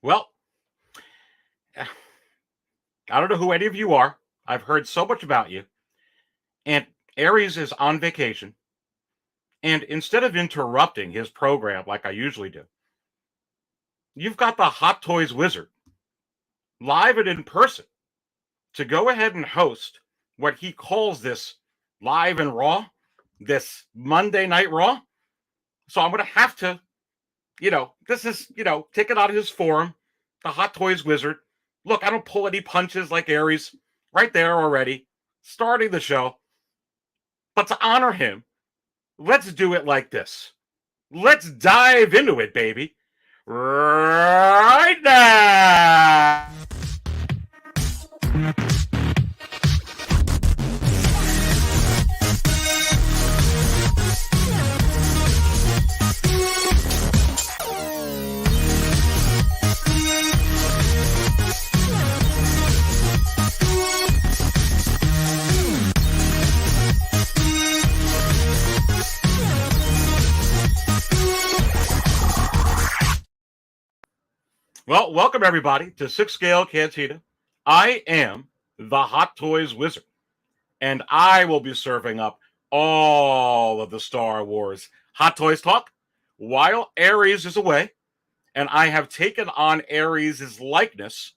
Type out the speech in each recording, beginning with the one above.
Well, I don't know who any of you are. I've heard so much about you. And Aries is on vacation. And instead of interrupting his program like I usually do, you've got the Hot Toys Wizard live and in person to go ahead and host what he calls this live and raw, this Monday Night Raw. So I'm going to have to, this is, take it out of his forum, the Hot Toys Wizard. Look, I don't pull any punches like Aries right there already, starting the show. But to honor him, let's do it like this. Let's dive into it, baby. Right now. Well, welcome everybody to Six Scale Cantina. I am the Hot Toys Wizard, and I will be serving up all of the Star Wars Hot Toys talk while Aries is away, and I have taken on Aries' likeness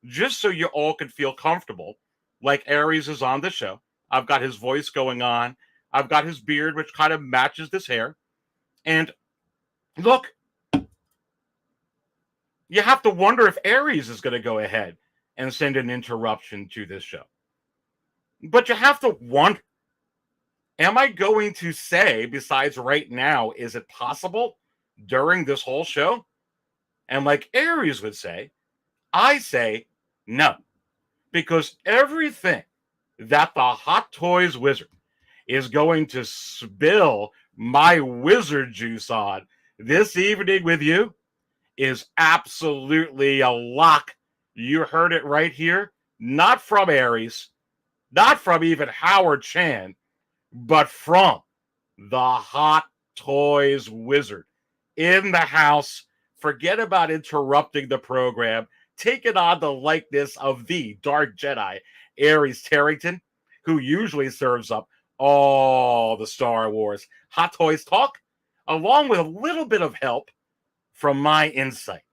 just so you all can feel comfortable, like Aries is on the show. I've got his voice going on. I've got his beard, which kind of matches this hair. And look, you have to wonder if Aries is going to go ahead and send an interruption to this show. But you have to wonder, am I going to say, besides right now, is it possible during this whole show? And like Aries would say, I say no. Because everything that the Hot Toys Wizard is going to spill my wizard juice on this evening with you is absolutely a lock. You heard it right here. Not from Aries, not from even Howard Chan, but from the Hot Toys Wizard in the house. Forget about interrupting the program. Take it on the likeness of the Dark Jedi, Aries Tarrington, who usually serves up all the Star Wars Hot Toys talk, along with a little bit of help from my insight,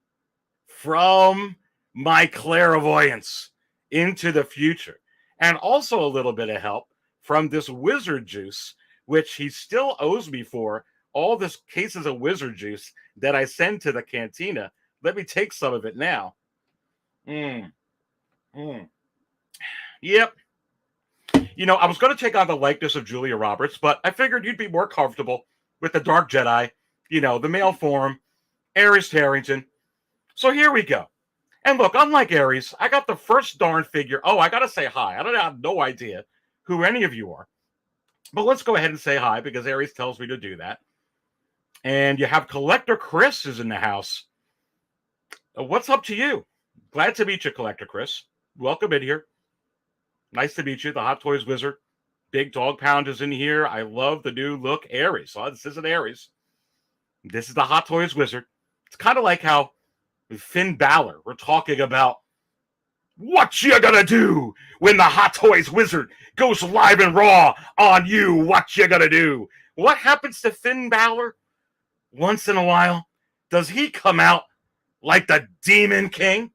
from my clairvoyance into the future, and also a little bit of help from this wizard juice, which he still owes me for all this cases of wizard juice that I send to the cantina. Let me take some of it now. Yep. I was going to take on the likeness of Julia Roberts, but I figured you'd be more comfortable with the Dark Jedi, the male form, Aries Tarrington. So here we go. And look, unlike Aries, I got the first darn figure. Oh, I got to say hi. I have no idea who any of you are. But let's go ahead and say hi because Aries tells me to do that. And you have Collector Chris is in the house. What's up to you? Glad to meet you, Collector Chris. Welcome in here. Nice to meet you, the Hot Toys Wizard. Big Dog Pound is in here. I love the new look. Aries. Oh, this isn't Aries. This is the Hot Toys Wizard. It's kind of like how Finn Balor, we're talking about what you gonna do when the Hot Toys Wizard goes live and raw on you. What you gonna do? What happens to Finn Balor once in a while? Does he come out like the Demon King?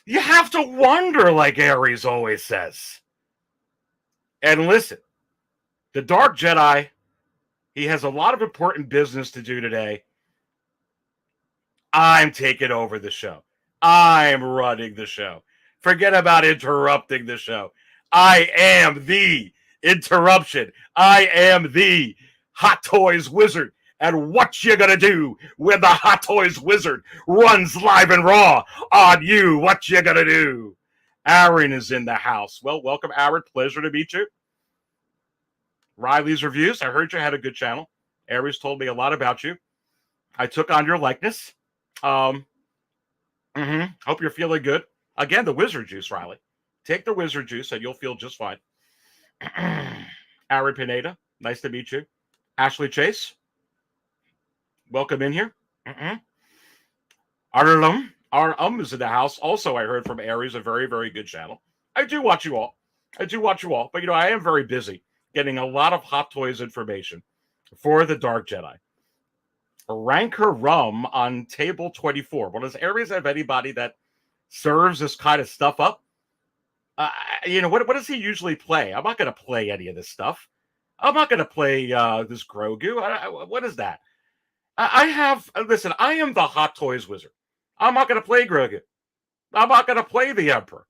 You have to wonder, like Aries always says. And listen, the Dark Jedi, he has a lot of important business to do today. I'm taking over the show. I'm running the show. Forget about interrupting the show. I am the interruption. I am the Hot Toys Wizard. And what you gonna do when the Hot Toys Wizard runs live and raw on you? What you gonna do? Aaron is in the house. Well, welcome, Aaron. Pleasure to meet you. Riley's Reviews. I heard you had a good channel. Aries told me a lot about you. I took on your likeness. Hope you're feeling good. Again, the wizard juice, Riley. Take the wizard juice and you'll feel just fine. Aaron Pineda. Nice to meet you. Ashley Chase. Welcome in here. Our is in the house. Also, I heard from Aries, a very, very good channel. I do watch you all. But, you know, I am very busy getting a lot of Hot Toys information for the Dark Jedi. Ranker Rum on table 24. Well, does Aries have anybody that serves this kind of stuff up? You know, what does he usually play? I'm not going to play any of this stuff. I'm not going to play this Grogu. What is that? Listen, I am the Hot Toys wizard. I'm not going to play Grogu. I'm not going to play the Emperor.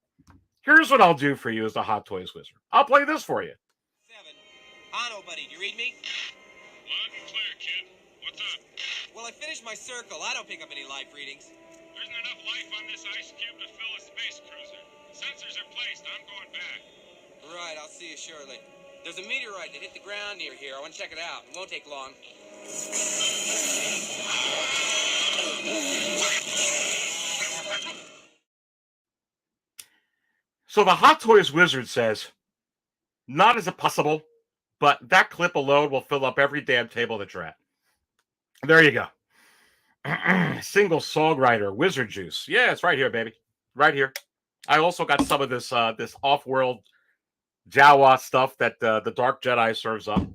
Here's what I'll do for you as the Hot Toys wizard. I'll play this for you. 7. Hano, buddy, do you read me? Loud and clear, kid. What's up? Well, I finished my circle. I don't pick up any life readings. There isn't enough life on this ice cube to fill a space cruiser. Sensors are placed. I'm going back. Right, I'll see you shortly. There's a meteorite that hit the ground near here. I want to check it out. It won't take long. So the Hot Toys wizard says, not as a possible, but that clip alone will fill up every damn table that you're at. There you go. Single songwriter, wizard juice. Yeah, it's right here, baby. Right here. I also got some of this this off-world Jawa stuff that the Dark Jedi serves up.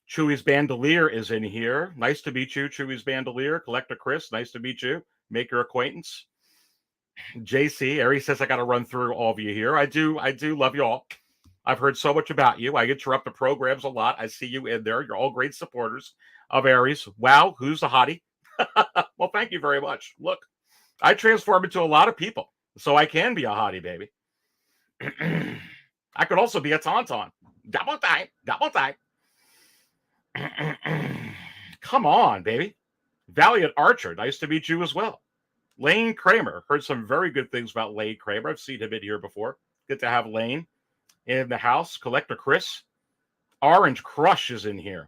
Chewie's Bandolier is in here. Nice to meet you, Chewie's Bandolier. Collector Chris, nice to meet you. Make your acquaintance. JC, Aries says I got to run through all of you here. I do love you all. I've heard so much about you. I interrupt the programs a lot. I see you in there. You're all great supporters of Aries. Wow, who's the hottie? Well, thank you very much. Look, I transform into a lot of people, so I can be a hottie, baby. I could also be a tauntaun. Double time. Come on, baby. Valiant Archer, nice to meet you as well. Lane Kramer, heard some very good things about Lane Kramer. I've seen him in here before. Good to have Lane in the house. Collector Chris. Orange Crush is in here.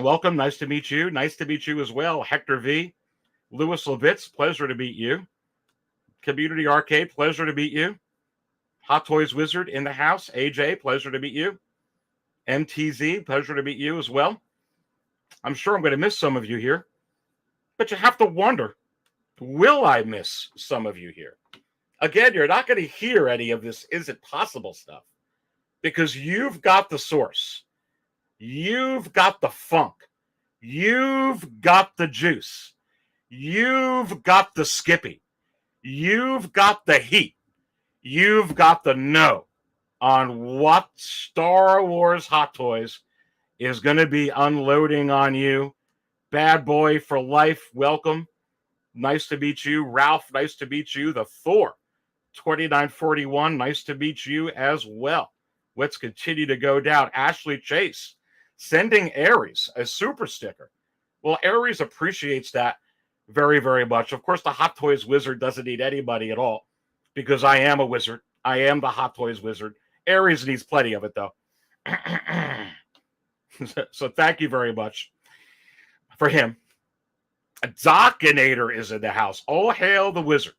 Welcome, nice to meet you. Nice to meet you as well. Hector V. Louis Levitz, pleasure to meet you. Community Arcade, pleasure to meet you. Hot Toys Wizard in the house. AJ, pleasure to meet you. MTZ, pleasure to meet you as well. I'm sure I'm going to miss some of you here, but you have to wonder, will I miss some of you here? Again, you're not going to hear any of this is it possible stuff because you've got the source. You've got the funk. You've got the juice. You've got the Skippy. You've got the heat. You've got the know on what Star Wars Hot Toys is going to be unloading on you. Bad boy for life, welcome. Nice to meet you. Ralph, nice to meet you. The Thor, 2941, nice to meet you as well. Let's continue to go down. Ashley Chase, sending Aries a super sticker. Well, Aries appreciates that very, very much. Of course, the Hot Toys Wizard doesn't need anybody at all because I am a wizard. I am the Hot Toys Wizard. Aries needs plenty of it, though. So thank you very much for him. A Dockinator is in the house. All hail the wizard.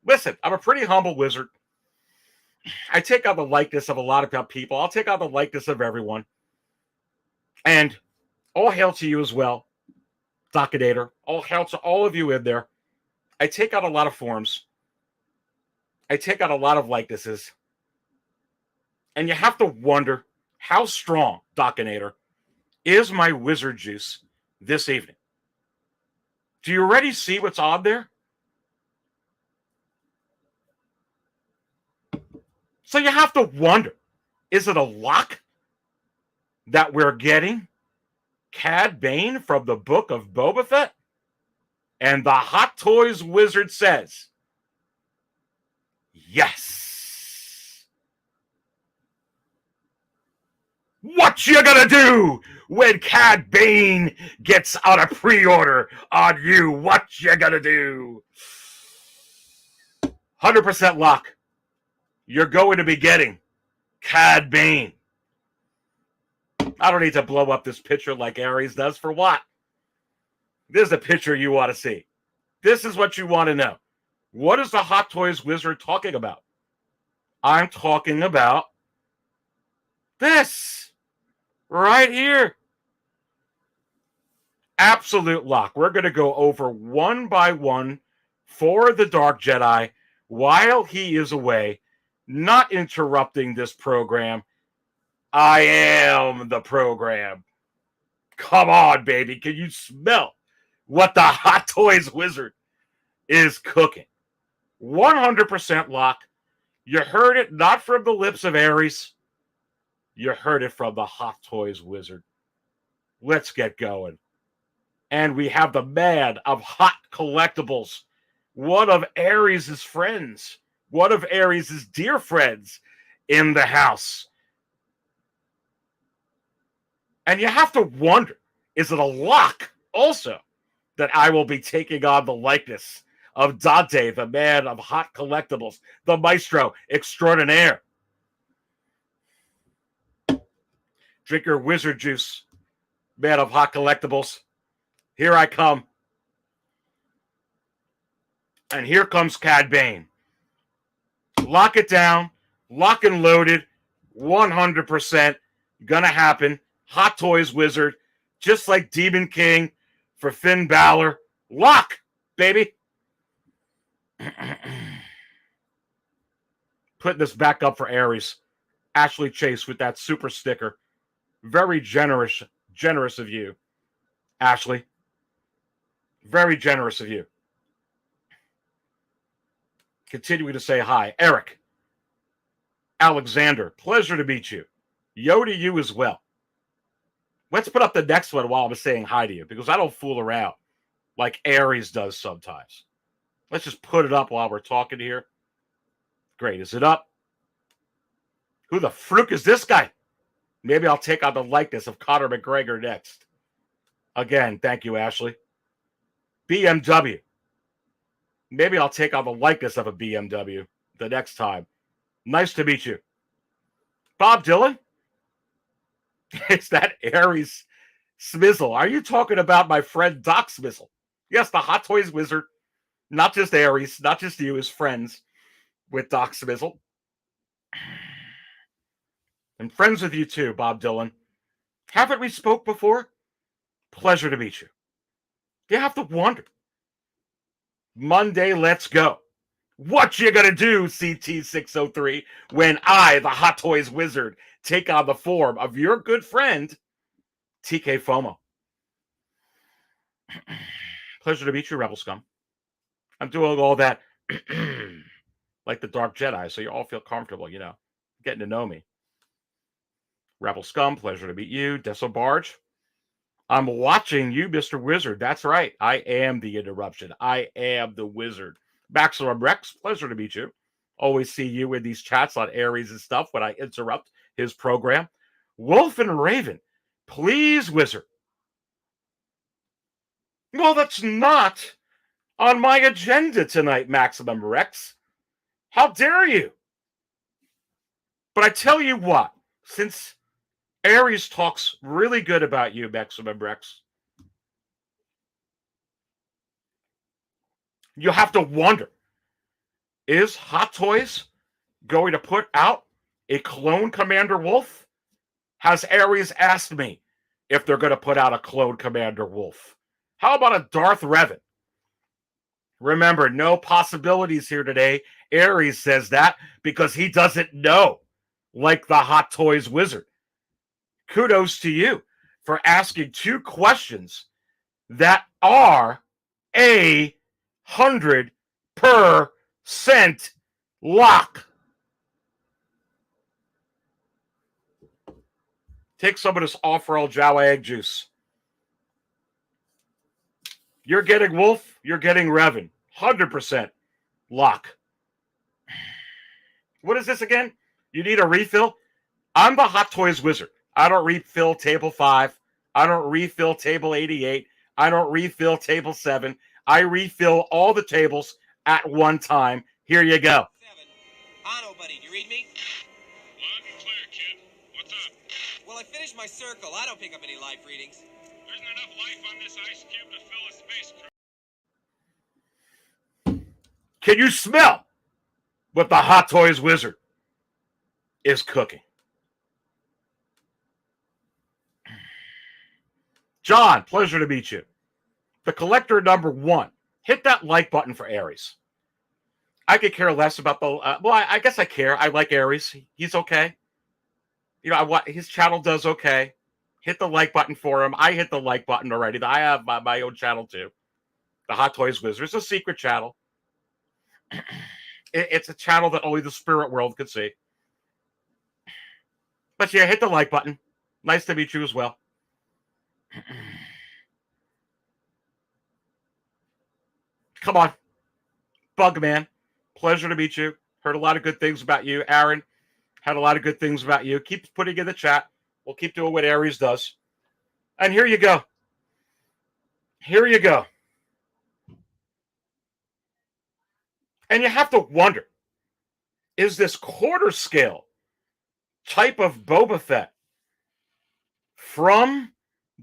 Listen, I'm a pretty humble wizard. I take on the likeness of a lot of people. I'll take on the likeness of everyone. And all hail to you as well, Dockinator. All hail to all of you in there. I take on a lot of forms. I take on a lot of likenesses. And you have to wonder how strong, Dockinator, is my wizard juice this evening. Do you already see what's on there? So you have to wonder, is it a lock that we're getting Cad Bane from the book of Boba Fett? And the Hot Toys Wizard says, yes. What you gonna do when Cad Bane gets out a pre-order on you? What you gonna do? 100% lock. You're going to be getting Cad Bane. I don't need to blow up this picture like Aries does. For what? This is a picture you want to see. This is what you want to know. What is the Hot Toys Wizard talking about? I'm talking about this right here. Absolute lock. We're going to go over one by one for the Dark Jedi while he is away, not interrupting this program. I am the program. Come on, baby. Can you smell what the Hot Toys Wizard is cooking? 100% lock. You heard it not from the lips of Aries. You heard it from the Hot Toys Wizard. Let's get going. And we have the man of hot collectibles, one of Aries' friends, one of Aries' dear friends in the house. And you have to wonder, is it a lock also that I will be taking on the likeness of Dante, the man of hot collectibles, the maestro extraordinaire? Drink your wizard juice, man of hot collectibles. Here I come. And here comes Cad Bane. Lock it down. Lock and loaded. 100%. Gonna happen. Hot Toys Wizard. Just like Demon King for Finn Balor. Lock, baby. Putting this back up for Aries. Ashley Chase with that super sticker. Very generous of you, Ashley. Very generous of you. Continuing to say hi. Eric. Alexander. Pleasure to meet you. Yo to you as well. Let's put up the next one while I'm saying hi to you, because I don't fool around like Aries does sometimes. Let's just put it up while we're talking here. Great. Is it up? Who the fruit is this guy? Maybe I'll take on the likeness of Conor McGregor next. Again, thank you, Ashley. BMW. Maybe I'll take on the likeness of a BMW the next time. Nice to meet you. Bob Dylan? It's that Aries Smizzle. Are you talking about my friend Doc Smizzle? Yes, the Hot Toys Wizard. Not just Aries, not just you, as friends with Doc Smizzle. And friends with you too, Bob Dylan. Haven't we spoke before? Pleasure to meet you. You have to wonder. Monday, let's go. What you gonna do, CT603, when I, the Hot Toys Wizard, take on the form of your good friend, TK FOMO? Pleasure to meet you, Rebel Scum. I'm doing all that like the Dark Jedi, so you all feel comfortable, getting to know me. Rebel Scum, pleasure to meet you. Deso Barge. I'm watching you, Mr. Wizard. That's right. I am the interruption. I am the wizard. Maximum Rex, pleasure to meet you. Always see you in these chats on Aries and stuff when I interrupt his program. Wolf and Raven, please, wizard. Well, that's not on my agenda tonight, Maximum Rex. How dare you? But I tell you what, since Aries talks really good about you, Maximum Rex, you have to wonder, is Hot Toys going to put out a clone Commander Wolffe? Has Aries asked me if they're going to put out a clone Commander Wolffe? How about a Darth Revan? Remember, no possibilities here today. Aries says that because he doesn't know, like the Hot Toys Wizard. Kudos to you for asking two questions that are 100% lock. Take some of this off-roll Jawa egg juice. You're getting Wolffe, you're getting Revan. 100% lock. What is this again? You need a refill? I'm the Hot Toys Wizard. I don't refill table 5. I don't refill table 88. I don't refill table 7. I refill all the tables at one time. Here you go. 7. Hano, buddy, do you read me? Loud and clear, kid. What's up? Well, I finished my circle. I don't pick up any life readings. There isn't enough life on this ice cube to fill a space cruiser. Can you smell what the Hot Toys Wizard is cooking? John, pleasure to meet you. The collector number 1. Hit that like button for Aries. I could care less about the... I guess I care. I like Aries. He's okay. You know, his channel does okay. Hit the like button for him. I hit the like button already. I have my own channel too. The Hot Toys Wizard. It's a secret channel. It's a channel that only the spirit world could see. But yeah, hit the like button. Nice to meet you as well. Come on. Bugman. Pleasure to meet you. Heard a lot of good things about you. Aaron had a lot of good things about you. Keep putting in the chat. We'll keep doing what Aries does. And here you go. Here you go. And you have to wonder, is this quarter scale type of Boba Fett from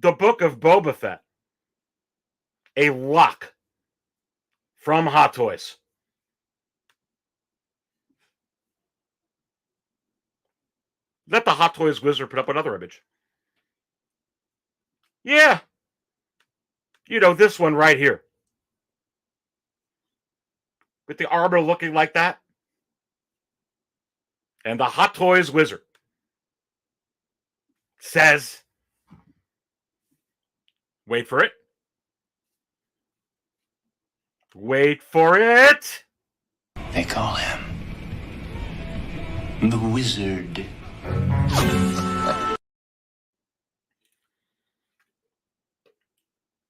the book of Boba Fett a lock from Hot Toys? Let the Hot Toys Wizard put up another image. Yeah. You know, this one right here. With the armor looking like that. And the Hot Toys Wizard says, wait for it. Wait for it. They call him the Wizard.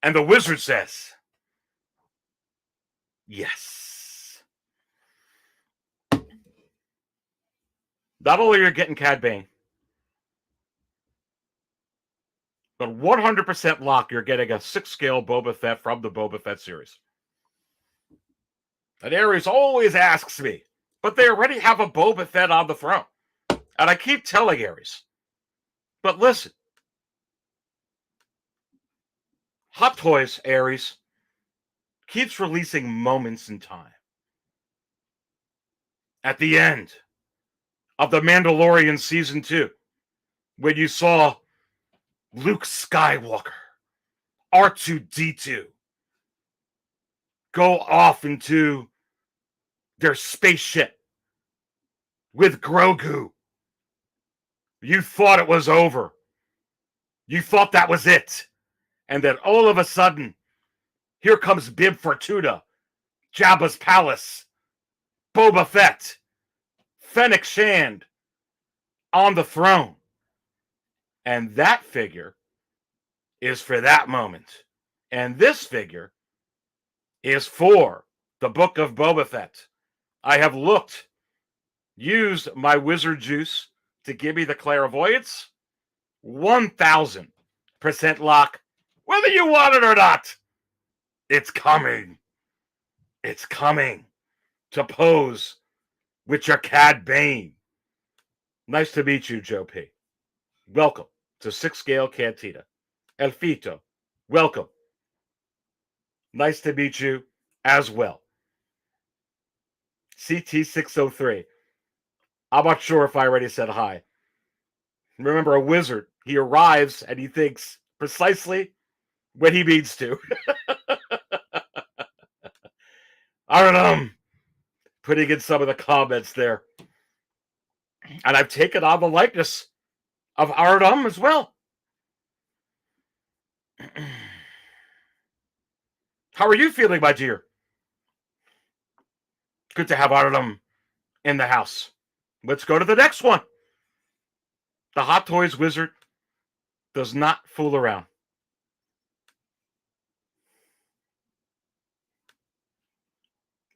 And the Wizard says, yes. Not only are you getting Cad Bane, but 100% lock, you're getting a 6-scale Boba Fett from the Boba Fett series. And Aries always asks me, but they already have a Boba Fett on the throne. And I keep telling Aries, but listen, Hot Toys, Aries, keeps releasing moments in time. At the end of The Mandalorian Season 2, when you saw Luke Skywalker, R2-D2, go off into their spaceship with Grogu. You thought it was over. You thought that was it. And then all of a sudden, here comes Bib Fortuna, Jabba's palace, Boba Fett, Fennec Shand on the throne. And that figure is for that moment. And this figure is for the book of Boba Fett. I have looked, used my wizard juice to give me the clairvoyance. 1,000% lock, whether you want it or not. It's coming. It's coming to pose with your Cad Bane. Nice to meet you, Joe P. Welcome to 6-Scale Cantina. Elfito, welcome. Nice to meet you as well. CT603. I'm not sure if I already said hi. Remember, a wizard, he arrives and he thinks precisely when he means to. I don't know. Putting in some of the comments there. And I've taken on the likeness of Aradum as well. How are you feeling, my dear? Good to have Aradum in the house. Let's go to the next one. The Hot Toys Wizard does not fool around.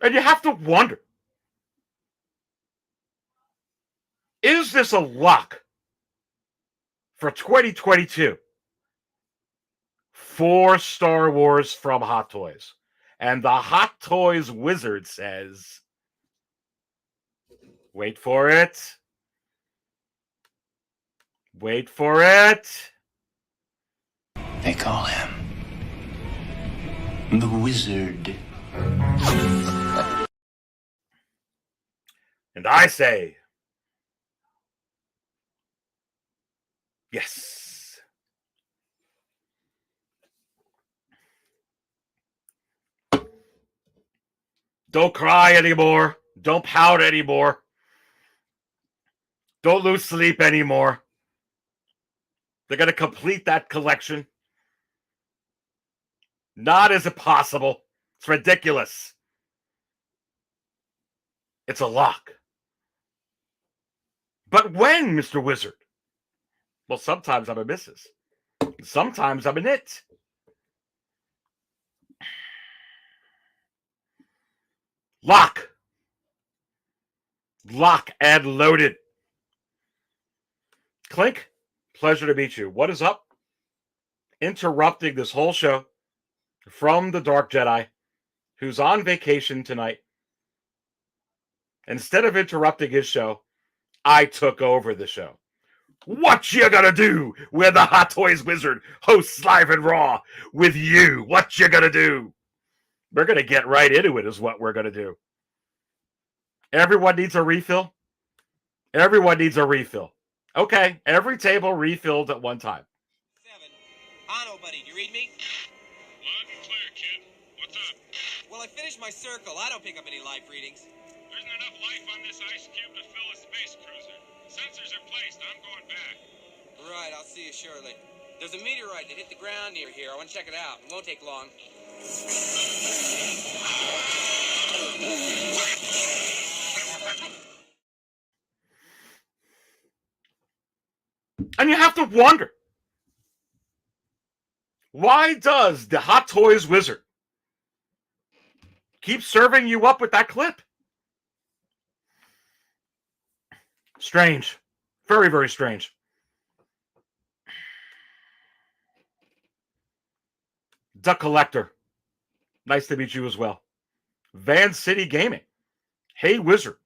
And you have to wonder, is this a lock for 2022 for Star Wars from Hot Toys? And the Hot Toys Wizard says, wait for it. Wait for it. They call him the Wizard. And I say, yes. Don't cry anymore. Don't pout anymore. Don't lose sleep anymore. They're going to complete that collection. Not is it possible. It's ridiculous. It's a lock. But when, Mr. Wizard? Well, sometimes I'm a missus. Sometimes I'm an it. Lock. Lock and loaded. Clink, pleasure to meet you. What is up? Interrupting this whole show from the Dark Jedi, who's on vacation tonight. Instead of interrupting his show, I took over the show. What you gonna do when the Hot Toys Wizard hosts Live and Raw with you? What you gonna do? We're gonna get right into it is what we're gonna do. Everyone needs a refill? Everyone needs a refill. Okay, every table refilled at one time. 7. Ano, buddy, you read me? Loud and clear, kid. What's up? Well, I finished my circle. I don't pick up any life readings. There isn't enough life on this ice cube to fill a space cruiser. Sensors are placed. I'm going back. Right, I'll see you shortly. There's a meteorite that hit the ground near here. I want to check it out. It won't take long. And you have to wonder, why does the Hot Toys Wizard keep serving you up with that clip? Strange. Very, very strange. The Collector. Nice to meet you as well. Van City Gaming. Hey, Wizard.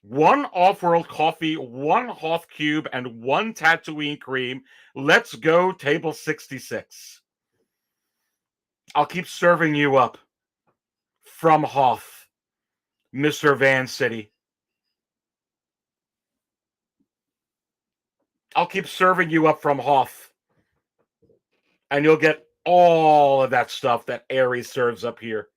1 Off-World Coffee, 1 Hoth Cube, and 1 Tatooine Cream. Let's go, table 66. I'll keep serving you up from Hoth, Mr. Van City. I'll keep serving you up from Hoth. And you'll get all of that stuff that Aries serves up here.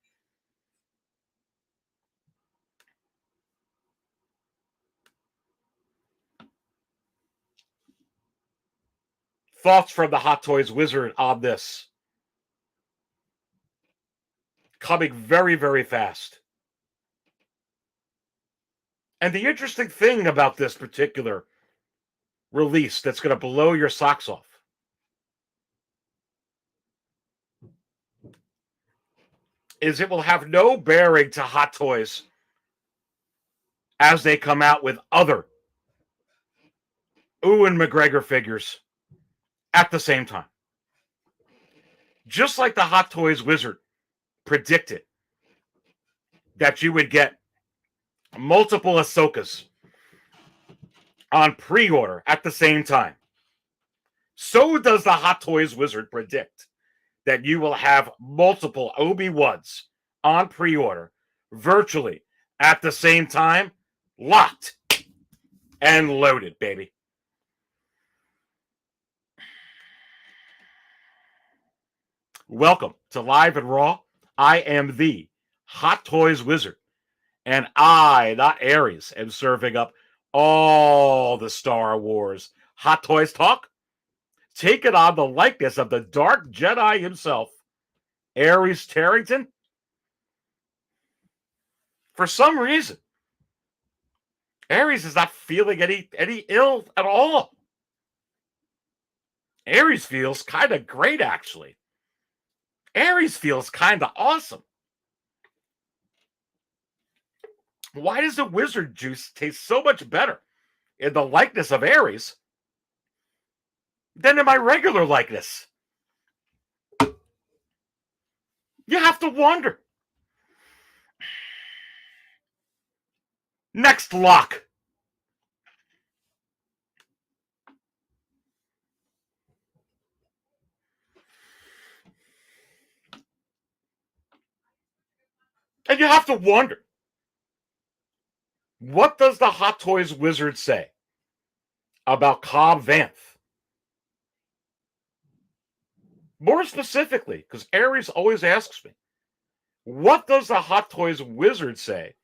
Thoughts from the Hot Toys Wizard on this? Coming very, very fast. And the interesting thing about this particular release that's going to blow your socks off is it will have no bearing to Hot Toys as they come out with other Ewan McGregor figures at the same time. Just like the Hot Toys Wizard predicted that you would get multiple Ahsokas on pre-order at the same time, so does the Hot Toys Wizard predict that you will have multiple Obi-Wans on pre-order virtually at the same time, locked and loaded, baby. Welcome to Live and Raw. I am the Hot Toys Wizard, and I, not Aries, am serving up all the Star Wars Hot Toys talk, taking on the likeness of the Dark Jedi himself, Aries Tarrington. For some reason, Aries is not feeling any ill at all. Aries feels kind of great, actually. Aries feels kind of awesome. Why does the wizard juice taste so much better in the likeness of Aries than in my regular likeness? You have to wonder. Next lock. And you have to wonder, what does the Hot Toys Wizard say about Cobb Vanth? More specifically, because Aries always asks me, What does the Hot Toys wizard say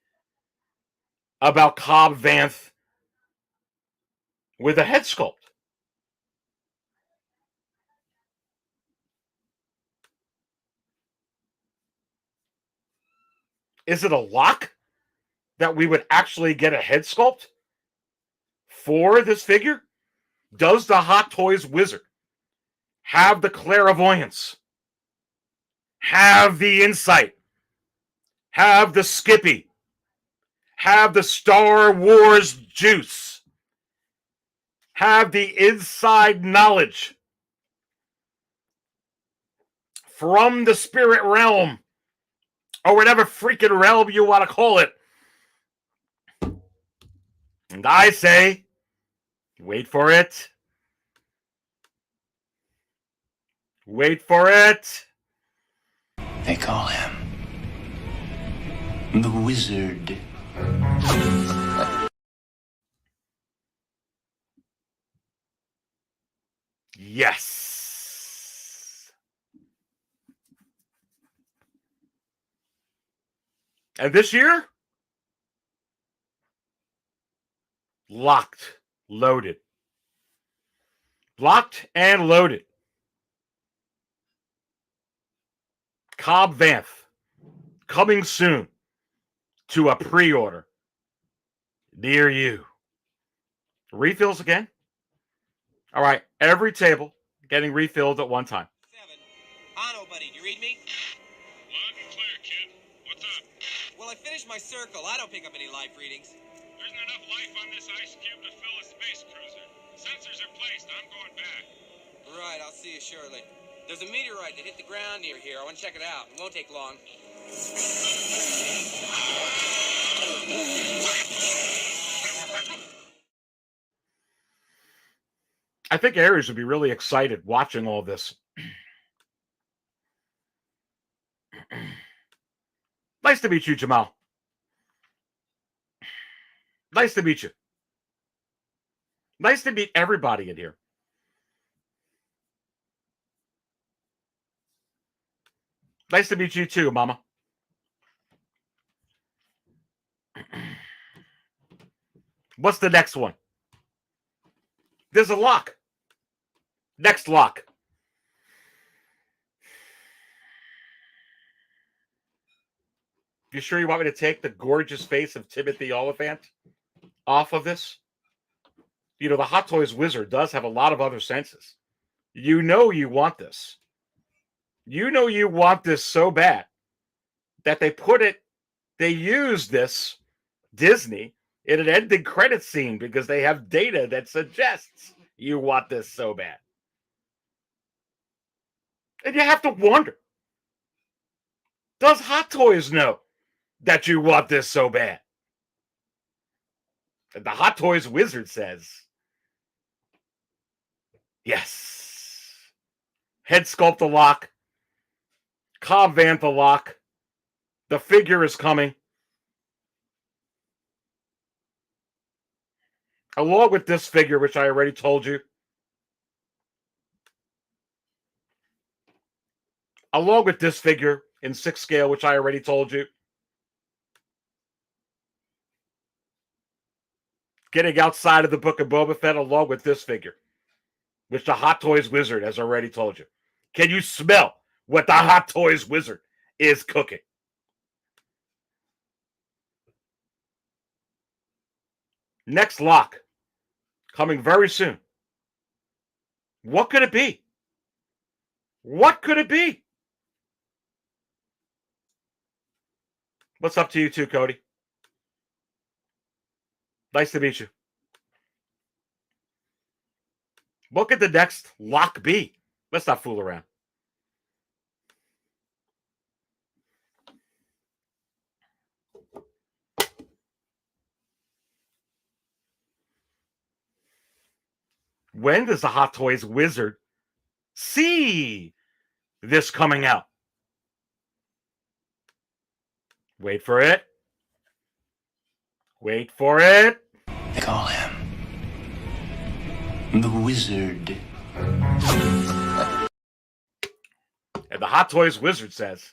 about Cobb Vanth with a head sculpt? Is it a lock that we would actually get a head sculpt for this figure? Does the Hot Toys wizard have the clairvoyance, have the insight, have the Skippy, have the Star Wars juice, have the inside knowledge from the spirit realm, or whatever freaking realm you want to call it? And I say, wait for it. Wait for it. They call him the Wizard. Yes. And this year, locked, loaded. Locked and loaded. Cobb Vanth, coming soon to a pre-order near you. Refills again? All right, every table getting refilled at one time. 7. Ano, buddy, you read me? Loud and clear, kid. What's up? Well, I finished my circle. I don't pick up any live readings. There isn't enough life on this ice cube to fill a space cruiser. Sensors are placed. I'm going back. Right, I'll see you shortly. There's a meteorite that hit the ground near here. I want to check it out. It won't take long. I think Aries would be really excited watching all this. Nice to meet you, Jamal. Nice to meet you. Nice to meet everybody in here. Nice to meet you too, Mama. What's the next one? There's a lock. Next lock. You sure you want me to take the gorgeous face of Timothy Oliphant off of this? You know, the Hot Toys wizard does have a lot of other senses. You know you want this. You know you want this so bad that they used this, Disney, in an ending credit scene because they have data that suggests you want this so bad. And you have to wonder, does Hot Toys know that you want this so bad? And the Hot Toys wizard says, yes. Head sculpt the lock. Cobb Vanth the lock. The figure is coming. Along with this figure, which I already told you. Along with this figure in 6 scale, which I already told you. Getting outside of the Book of Boba Fett along with this figure, which the Hot Toys wizard has already told you. Can you smell what the Hot Toys wizard is cooking? Next lock, coming very soon. What could it be? What could it be? What's up to you too, Cody? Nice to meet you. What could the next lock be? Let's not fool around. When does the Hot Toys wizard see this coming out? Wait for it. Wait for it. They call him the Wizard. And the Hot Toys wizard says,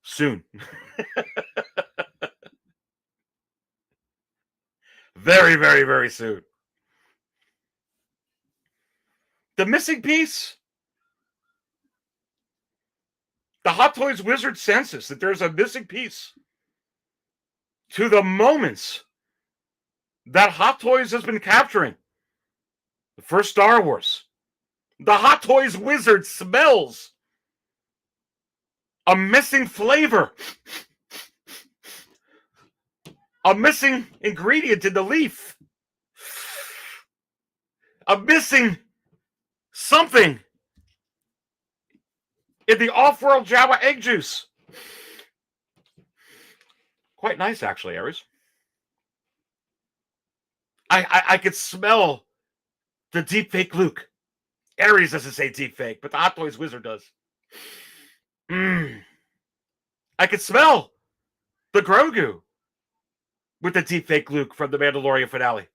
Soon. Very, very, very soon. The missing piece. The Hot Toys Wizard senses that there's a missing piece to the moments that Hot Toys has been capturing. The first Star Wars. The Hot Toys Wizard smells a missing flavor, a missing ingredient in the leaf, a missing something in the off-world Jawa egg juice. Quite nice, actually, Aries. I could smell the deep fake Luke. Aries doesn't say deep fake, but the Hot Toys Wizard does. I could smell the Grogu with the deep fake Luke from the Mandalorian finale.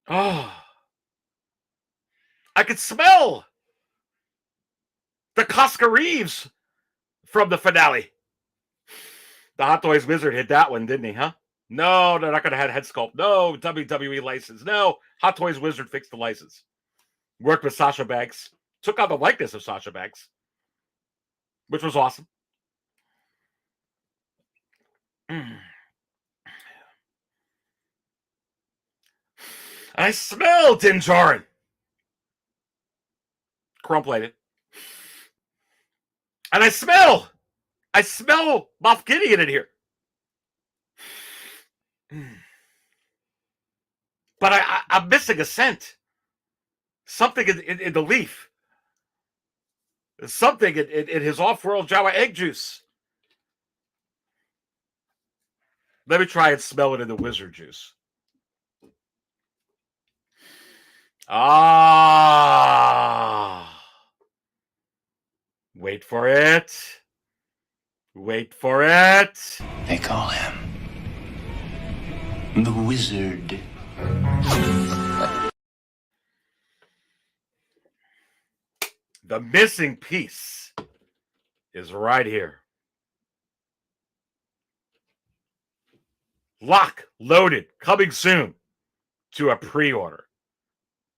Oh. I could smell the Cosca Reeves from the finale. The Hot Toys Wizard hit that one, didn't he, huh? No, they're not going to have head sculpt. No, WWE license. No, Hot Toys Wizard fixed the license. Worked with Sasha Banks. Took on the likeness of Sasha Banks, which was awesome. I smell Din Djarin. Chrome-plated. And I smell Moff Gideon in here. But I'm missing a scent. Something in the leaf. Something in his off-world Jawa egg juice. Let me try and smell it in the wizard juice. Ah. Wait for it. Wait for it. They call him the Wizard. The missing piece is right here. Lock, loaded, coming soon to a pre-order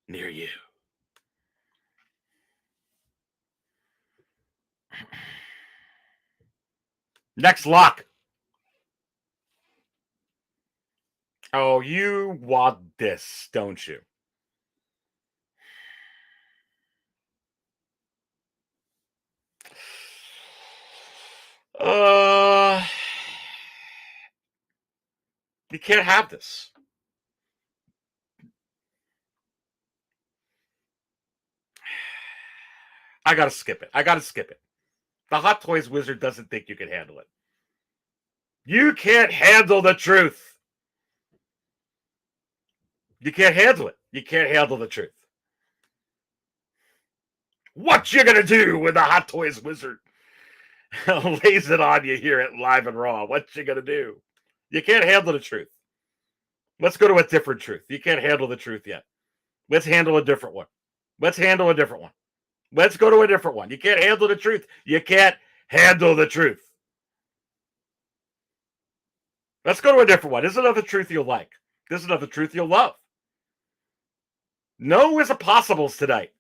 near you. Next lock. Oh, you want this, don't you? You can't have this. I gotta skip it. The Hot Toys Wizard doesn't think you can handle it. You can't handle the truth. You can't handle it. You can't handle the truth. What you gonna do when the Hot Toys Wizard lays it on you here at Live and Raw? What you gonna do? You can't handle the truth. Let's go to a different truth. You can't handle the truth yet. Let's handle a different one. Let's go to a different one. You can't handle the truth. You can't handle the truth. Let's go to a different one. This is another truth you'll like. This is another truth you'll love. No is a possibles tonight.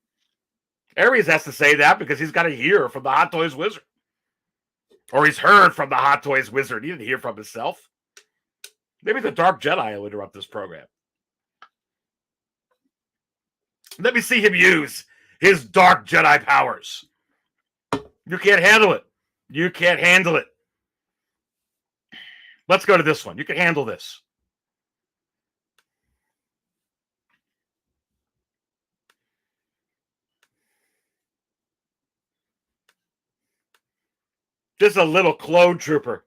Aries has to say that because he's got to hear from the Hot Toys Wizard. Or he's heard from the Hot Toys Wizard. He didn't hear from himself. Maybe the Dark Jedi will interrupt this program. Let me see him use his Dark Jedi powers. You can't handle it. You can't handle it. Let's go to this one. You can handle this. This is a little clone trooper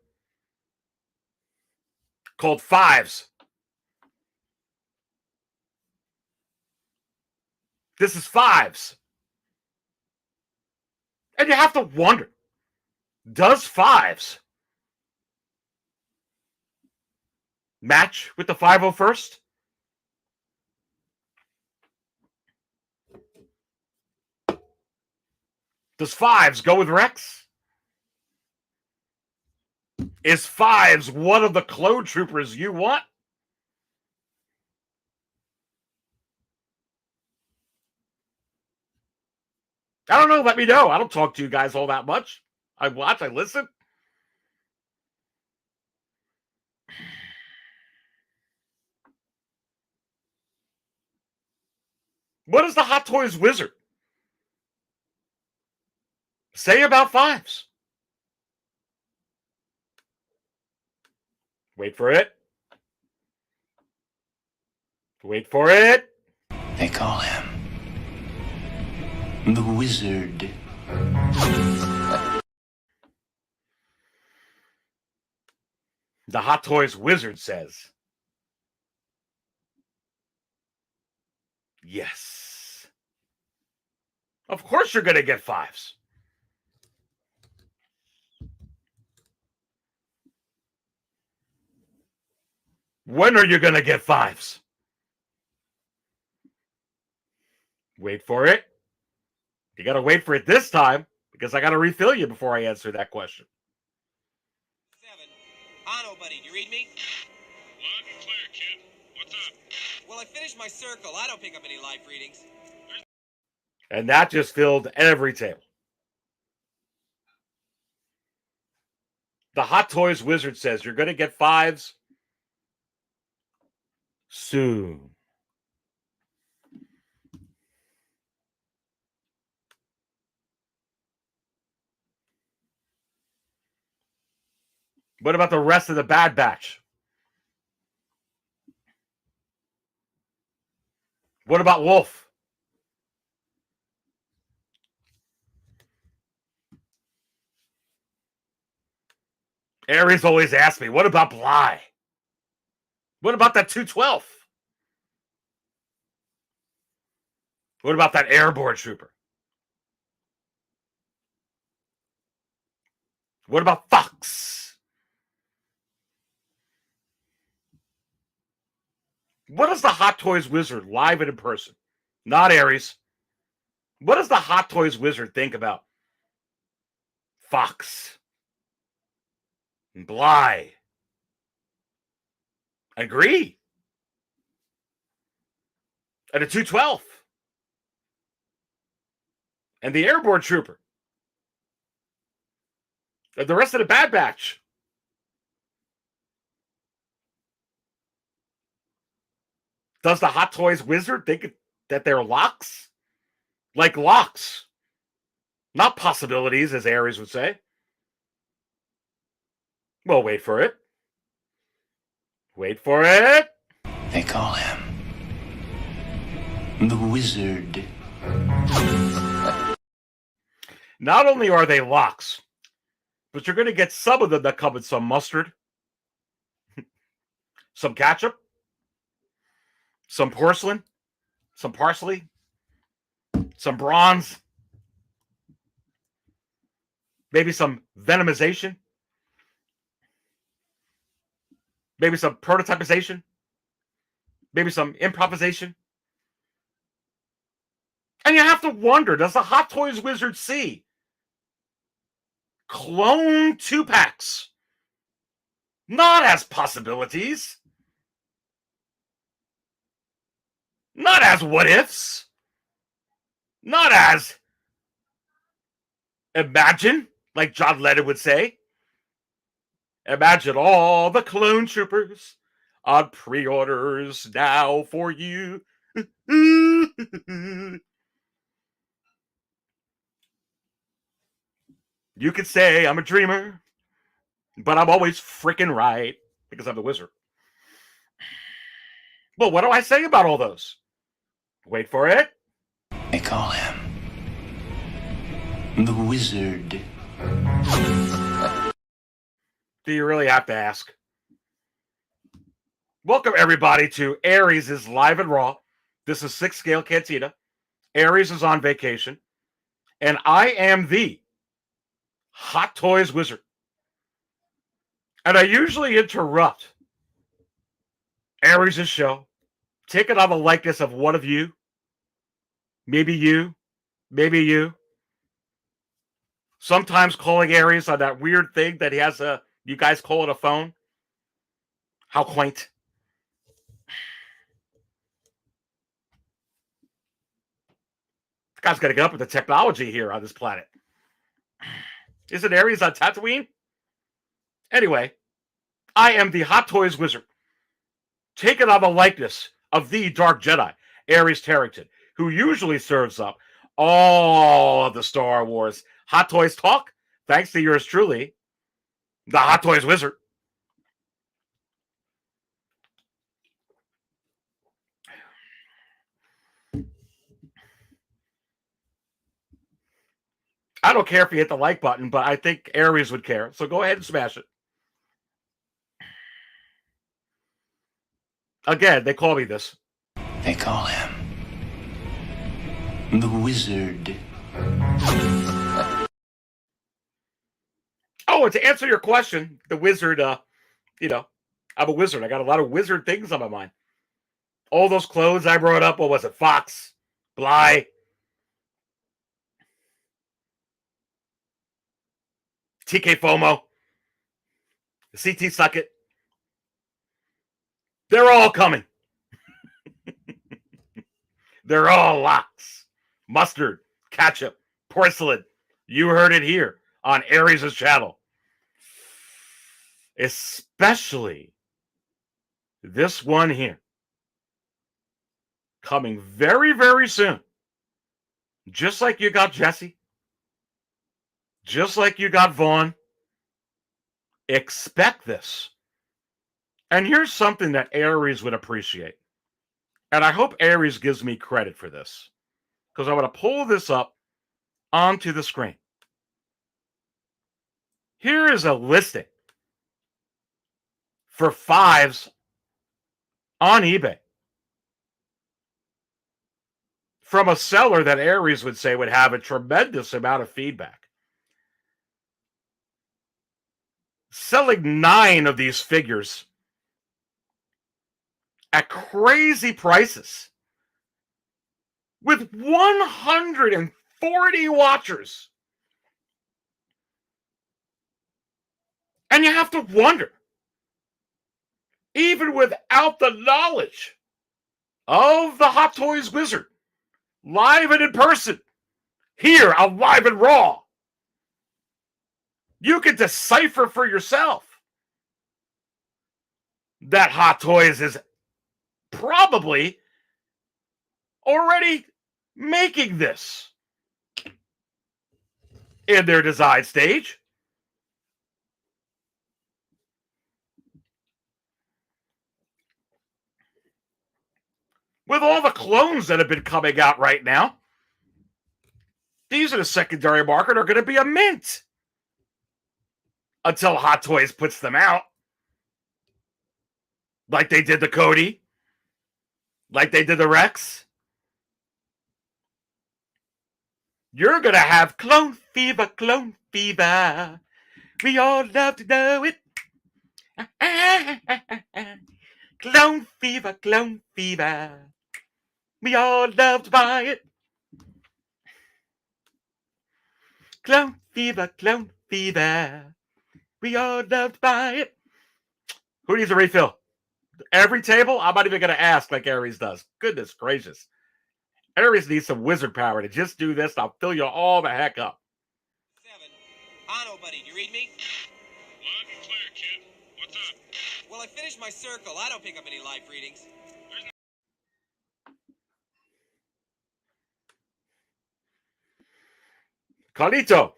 called Fives. This is Fives. And you have to wonder, does Fives match with the 501st? Does Fives go with Rex? Is Fives one of the clone troopers you want? I don't know. Let me know. I don't talk to you guys all that much. I watch, I listen. What is the Hot Toys Wizard say about Fives? Wait for it. Wait for it. They call him the Wizard. The Hot Toys Wizard says, yes. Of course you're going to get Fives. When are you going to get Fives? Wait for it. You got to wait for it this time because I got to refill you before I answer that question. 7. Ano, buddy, do you read me? Loud and clear, kid. What's up? Well, I finished my circle. I don't pick up any live readings. And that just filled every table. The Hot Toys Wizard says you're going to get Fives soon. What about the rest of the Bad Batch? What about Wolffe? Aries always asks me, what about Bly? What about that 212? What about that airborne trooper? What about Fox? What does the Hot Toys Wizard live and in person? Not Aries. What does the Hot Toys Wizard think about Fox and Bly and Gree and a 212 and the airborne trooper and the rest of the Bad Batch? Does the Hot Toys Wizard think that they're locks? Like locks. Not possibilities, as Aries would say. Well, wait for it. Wait for it. They call him the Wizard. Not only are they locks, but you're going to get some of them that come with some mustard, some ketchup, some porcelain, some parsley, some bronze, maybe some venomization, maybe some prototypization, maybe some improvisation. And you have to wonder, does the Hot Toys Wizard see clone 2-packs not as possibilities, not as what ifs, not as imagine, like John Lennon would say? Imagine all the clone troopers on pre-orders now for you. You could say I'm a dreamer, but I'm always freaking right because I'm the wizard. Well, what do I say about all those? Wait for it. They call him the Wizard. Do you really have to ask? Welcome, everybody, to Aries' Live and Raw. This is 6 Scale Cantina. Aries is on vacation. And I am the Hot Toys Wizard. And I usually interrupt Aries' show, taking on the likeness of one of you. Maybe you. Maybe you. Sometimes calling Aries on that weird thing that he has a You guys call it a phone? How quaint. This guy's got to get up with the technology here on this planet. Isn't Ares on Tatooine? Anyway, I am the Hot Toys Wizard, taken on the likeness of the Dark Jedi, Ares Tarrington, who usually serves up all of the Star Wars Hot Toys talk, thanks to yours truly, the Hot Toys Wizard. I don't care if you hit the like button, but I think Ares would care. So go ahead and smash it. Again, they call me this. They call him the Wizard. Oh, and to answer your question, the wizard, I'm a wizard. I got a lot of wizard things on my mind. All those clothes I brought up, what was it? Fox, Bly, TK FOMO, CT Suckett. They're all coming. They're all lox. Mustard, ketchup, porcelain. You heard it here on Ares' channel. Especially this one here. Coming very, very soon. Just like you got Jesse. Just like you got Vaughn. Expect this. And here's something that Ares would appreciate. And I hope Ares gives me credit for this, because I'm going to pull this up onto the screen. Here is a listing for fives on eBay from a seller that Ares would say would have a tremendous amount of feedback. Selling 9 of these figures at crazy prices with 140 watchers. And you have to wonder, even without the knowledge of the Hot Toys Wizard, live and in person, here on Live and Raw, you can decipher for yourself that Hot Toys is probably already making this in their design stage. With all the clones that have been coming out right now, these are the secondary market are going to be a mint until Hot Toys puts them out. Like they did the Cody. Like they did the Rex. You're going to have clone fever, clone fever. We all love to know it. Clone fever, clone fever. We all love to buy it. Clone fever, clone fever. We all love to buy it. Who needs a refill? Every table? I'm not even going to ask like Ares does. Goodness gracious. Ares needs some wizard power to just do this. I'll fill you all the heck up. 7. Ano, buddy, you read me? Loud and clear, kid. What's up? Well, I finished my circle. I don't pick up any live readings. Carlito.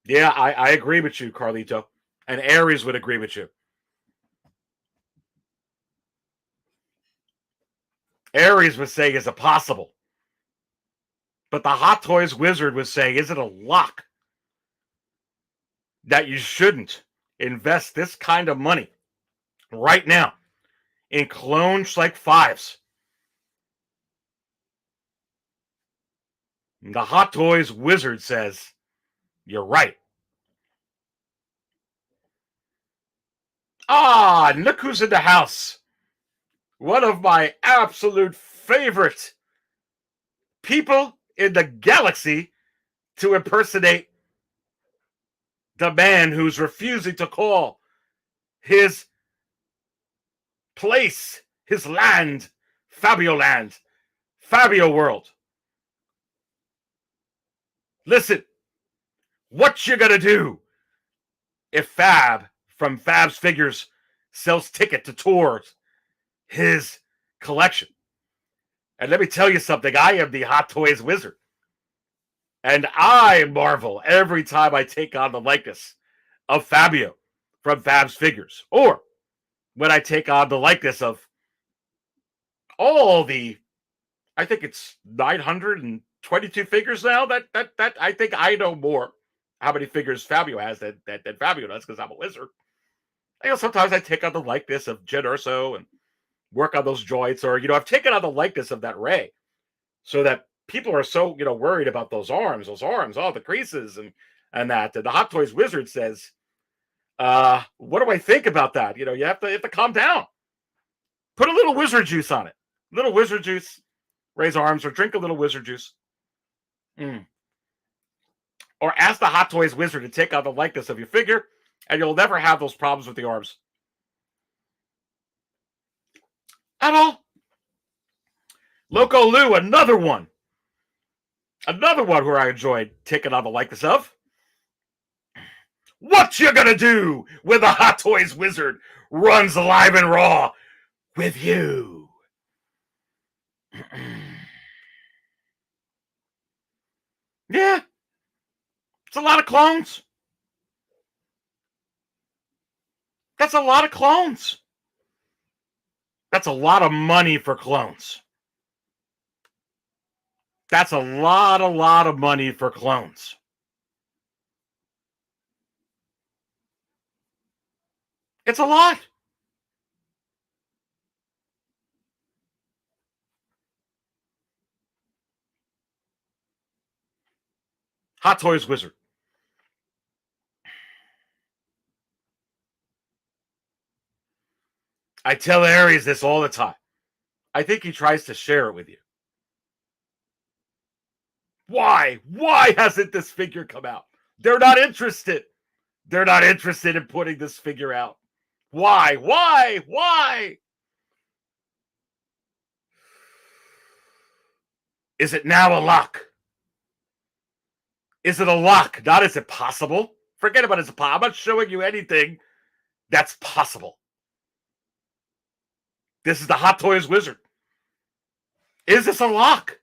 Yeah, I agree with you, Carlito. And Ares would agree with you. Ares was saying, is it possible? But the Hot Toys Wizard was saying, is it a lock that you shouldn't invest this kind of money right now in clones like fives? The Hot Toys Wizard says, you're right. Ah, look who's in the house. One of my absolute favorite people in the galaxy to impersonate the man who's refusing to call his place, his land, Fabio land, Fabio world. Listen, what you gonna do if Fab from Fab's Figures sells ticket to tours his collection? And let me tell you something, I am the Hot Toys wizard. And I marvel every time I take on the likeness of Fabio from Fab's Figures, or when I take on the likeness of all the, I think it's 922 figures now. That I think I know more how many figures Fabio has than Fabio does, because I'm a wizard. Sometimes I take on the likeness of Jyn Erso and work on those joints, or I've taken on the likeness of that Rey, so that people are so worried about those arms, all the creases and that. And the Hot Toys wizard says, what do I think about that? You have to calm down. Put a little wizard juice on it. Little wizard juice, raise arms, or drink a little wizard juice. Or ask the Hot Toys wizard to take on the likeness of your figure, and you'll never have those problems with the arms at all. Loco Lou, another one where I enjoyed taking on the likeness of. What you gonna do when the Hot Toys wizard runs live and raw with you? Yeah, it's a lot of clones. That's a lot of clones. That's a lot of money for clones. That's a lot of money for clones. It's a lot. Hot Toys wizard. I tell Aries this all the time. I think he tries to share it with you. Why? Why hasn't this figure come out? They're not interested. They're not interested in putting this figure out. Why? Why? Is it now a lock? Is it a lock? Not is it possible? Forget about it. I'm not showing you anything that's possible. This is the Hot Toys wizard. Is this a lock?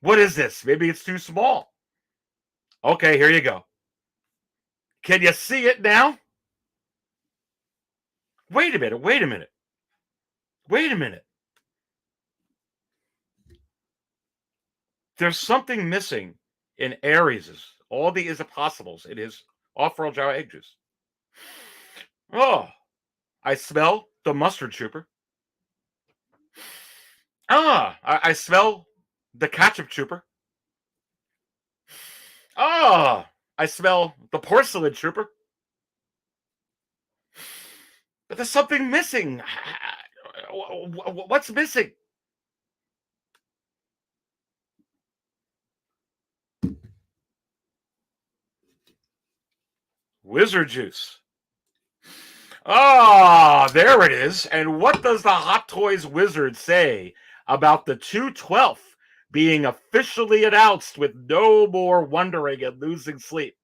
What is this? Maybe it's too small. Okay, here you go. Can you see it now? Wait a minute. There's something missing in Aries' all the is it possibles in his off-world Jawa egg juice. Oh, I smell the mustard trooper. I smell the ketchup trooper. I smell the porcelain trooper. But there's something missing. What's missing? Wizard juice. There it is. And what does the Hot Toys wizard say about the 2/12 being officially announced with no more wondering and losing sleep?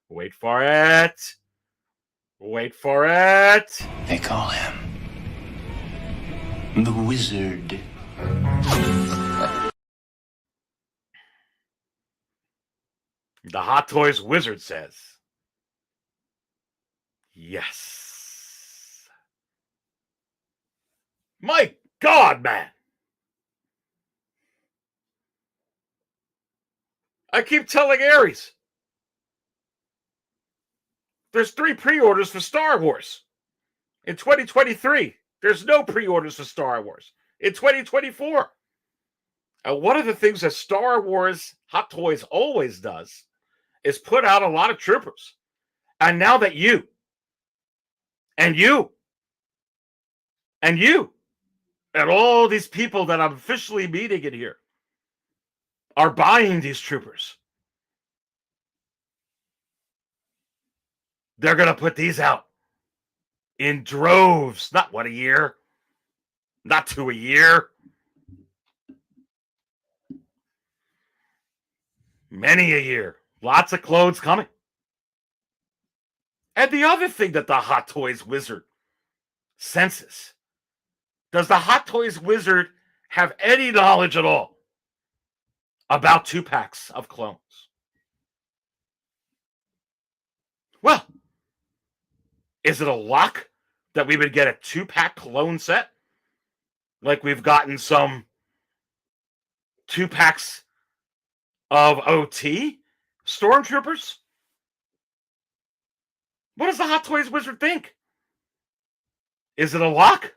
Wait for it. They call him the Wizard. The Hot Toys wizard says, yes. My God, man. I keep telling Aries, there's 3 pre-orders for Star Wars. In 2023, there's no pre-orders for Star Wars. In 2024. And one of the things that Star Wars Hot Toys always does is put out a lot of troopers. And now that you and all these people that I'm officially meeting in here are buying these troopers, They're going to put these out in droves. Not one a year. Not two a year. Many a year. Lots of clothes coming. And the other thing that the Hot Toys wizard senses, does the Hot Toys wizard have any knowledge at all about 2-packs of clones? Well, is it a lock that we would get a 2-pack clone set? Like we've gotten some 2-packs of OT stormtroopers? What does the Hot Toys wizard think? Is it a lock?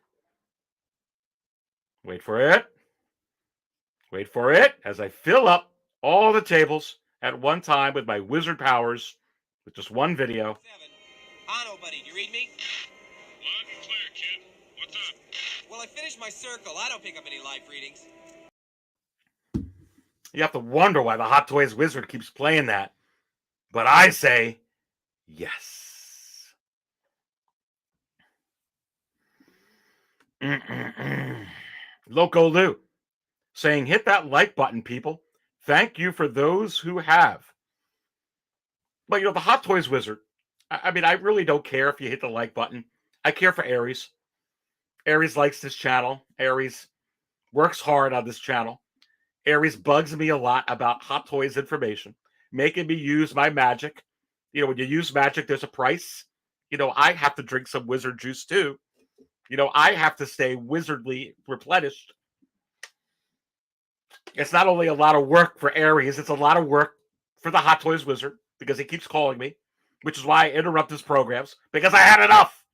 Wait for it. Wait for it as I fill up all the tables at one time with my wizard powers with just one video. 7. Ano, buddy, you read me? Loud and clear, kid. What's up? Well, I finished my circle. I don't pick up any live readings. You have to wonder why the Hot Toys wizard keeps playing that. But I say yes. Loco Lou saying, hit that like button, people. Thank you for those who have. But, the Hot Toys wizard, I mean, I really don't care if you hit the like button. I care for Aries. Aries likes this channel. Aries works hard on this channel. Aries bugs me a lot about Hot Toys information, making me use my magic. When you use magic, there's a price. I have to drink some wizard juice too. I have to stay wizardly replenished. It's not only a lot of work for Aries, it's a lot of work for the Hot Toys wizard because he keeps calling me, which is why I interrupt his programs because I had enough.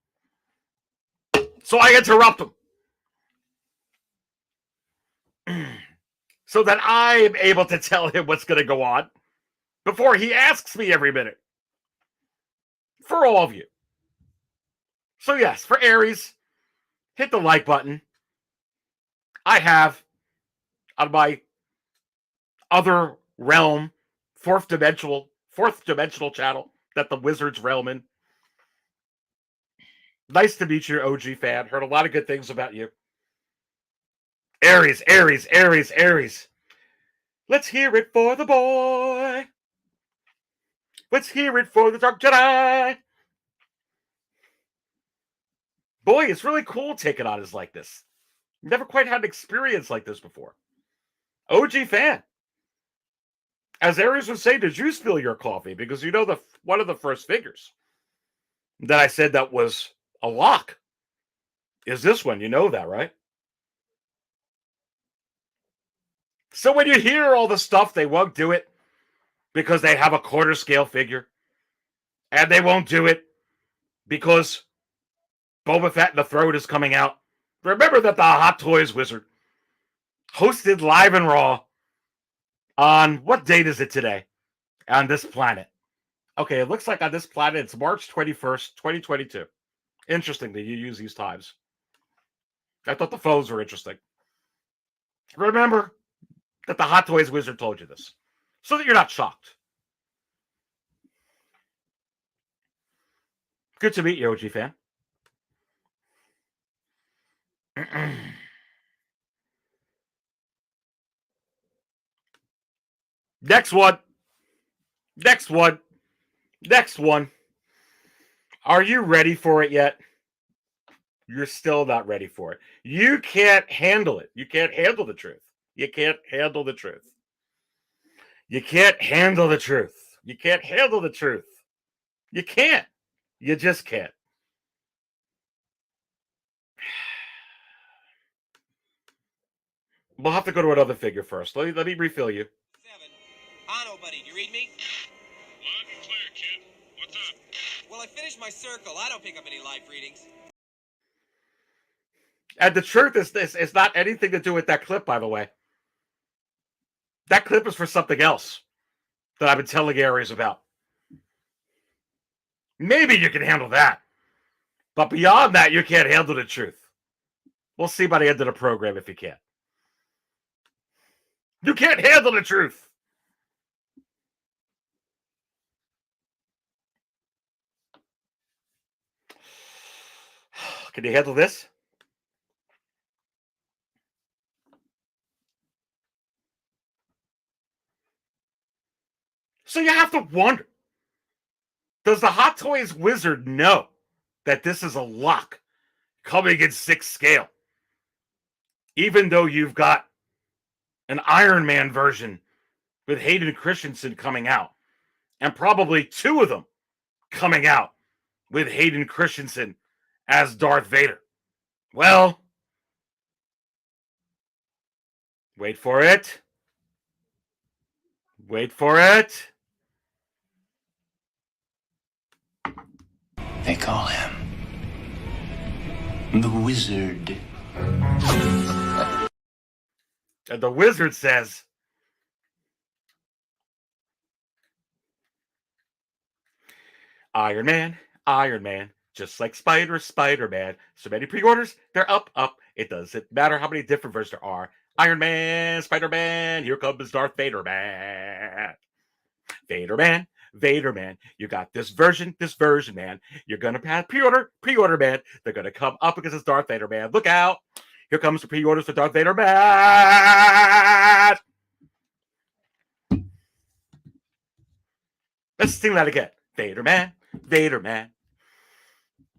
So I interrupt him. So that I am able to tell him what's going to go on before he asks me every minute. For all of you. So yes, for Aries, hit the like button. I have on my other realm, fourth dimensional channel that the Wizards realm in. Nice to meet you, OG fan. Heard a lot of good things about you. Aries, Aries, Aries, Aries. Let's hear it for the boy. Let's hear it for the Dark Jedi. Boy, it's really cool taking on his like this. Never quite had an experience like this before. OG fan. As Aries would say, did you spill your coffee? Because one of the first figures that I said that was a lock is this one. You know that, right? So when you hear all the stuff, they won't do it because they have a quarter scale figure. And they won't do it because Boba Fett and the Throat is coming out. Remember that the Hot Toys wizard hosted Live and Raw on, what date is it today? On this planet. Okay, it looks like on this planet, it's March 21st, 2022. Interesting that you use these times. I thought the phones were interesting. Remember that the Hot Toys wizard told you this, so that you're not shocked. Good to meet you, OG fan. Next one. Next one. Next one. Are you ready for it yet? You're still not ready for it. You can't handle it. You can't handle the truth. You can't handle the truth. You can't handle the truth. You can't handle the truth. You can't. You just can't. We'll have to go to another figure first. Let me refill you. 7. Ano, buddy, you read me? Loud and clear, kid. What's up? Well, I finished my circle. I don't pick up any live readings. And the truth is this. It's not anything to do with that clip, by the way. That clip is for something else that I've been telling Aries about. Maybe you can handle that. But beyond that, you can't handle the truth. We'll see by the end of the program if you can. You can't handle the truth. Can you handle this? So you have to wonder, does the Hot Toys wizard know that this is a lock coming in 6 scale? Even though you've got an Iron Man version with Hayden Christensen coming out, and probably 2 of them coming out with Hayden Christensen as Darth Vader. Well, wait for it. Wait for it. They call him the Wizard. And the wizard says, Iron Man, just like Spider-Man. So many pre-orders, they're up. It doesn't matter how many different versions there are. Iron Man, Spider-Man, here comes Darth Vader Man. Vader Man, you got this version, man. You're going to have pre-order, man. They're going to come up because it's Darth Vader Man. Look out. Here comes the pre-orders for Darth Vader Man. Let's sing that again. Vader Man.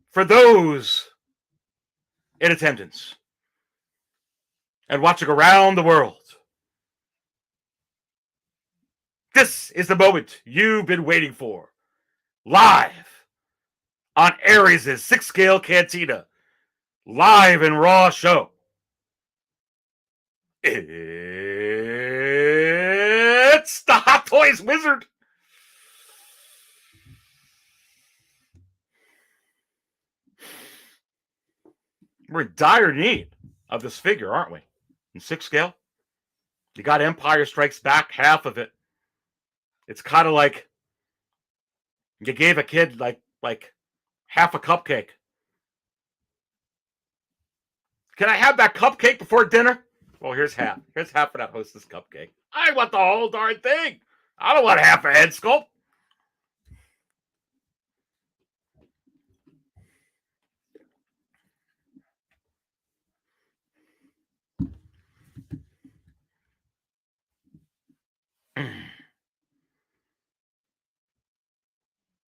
For those in attendance and watching around the world, this is the moment you've been waiting for. Live on Ares' 6 scale Cantina. Live and raw show. It's the Hot Toys Wizard. We're in dire need of this figure, aren't we? In 6 scale. You got Empire Strikes Back, half of it. It's kind of like you gave a kid like half a cupcake. Can I have that cupcake before dinner? Well, here's half. Here's half of that Hostess cupcake. I want the whole darn thing. I don't want half a head sculpt.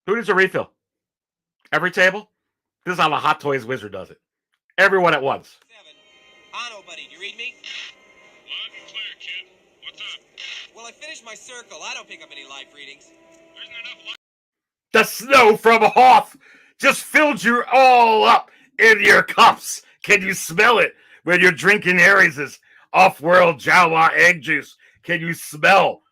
Who needs a refill? Every table? This is how the Hot Toys Wizard does it. Everyone at once. 7. Ano, buddy, do you read me? Loud and clear, kid. What's up? Well, I finished my circle. I don't pick up any life readings. There isn't enough light. The snow from Hoth just filled you all up in your cups. Can you smell it when you're drinking Ares' off-world Jawa egg juice? Can you smell?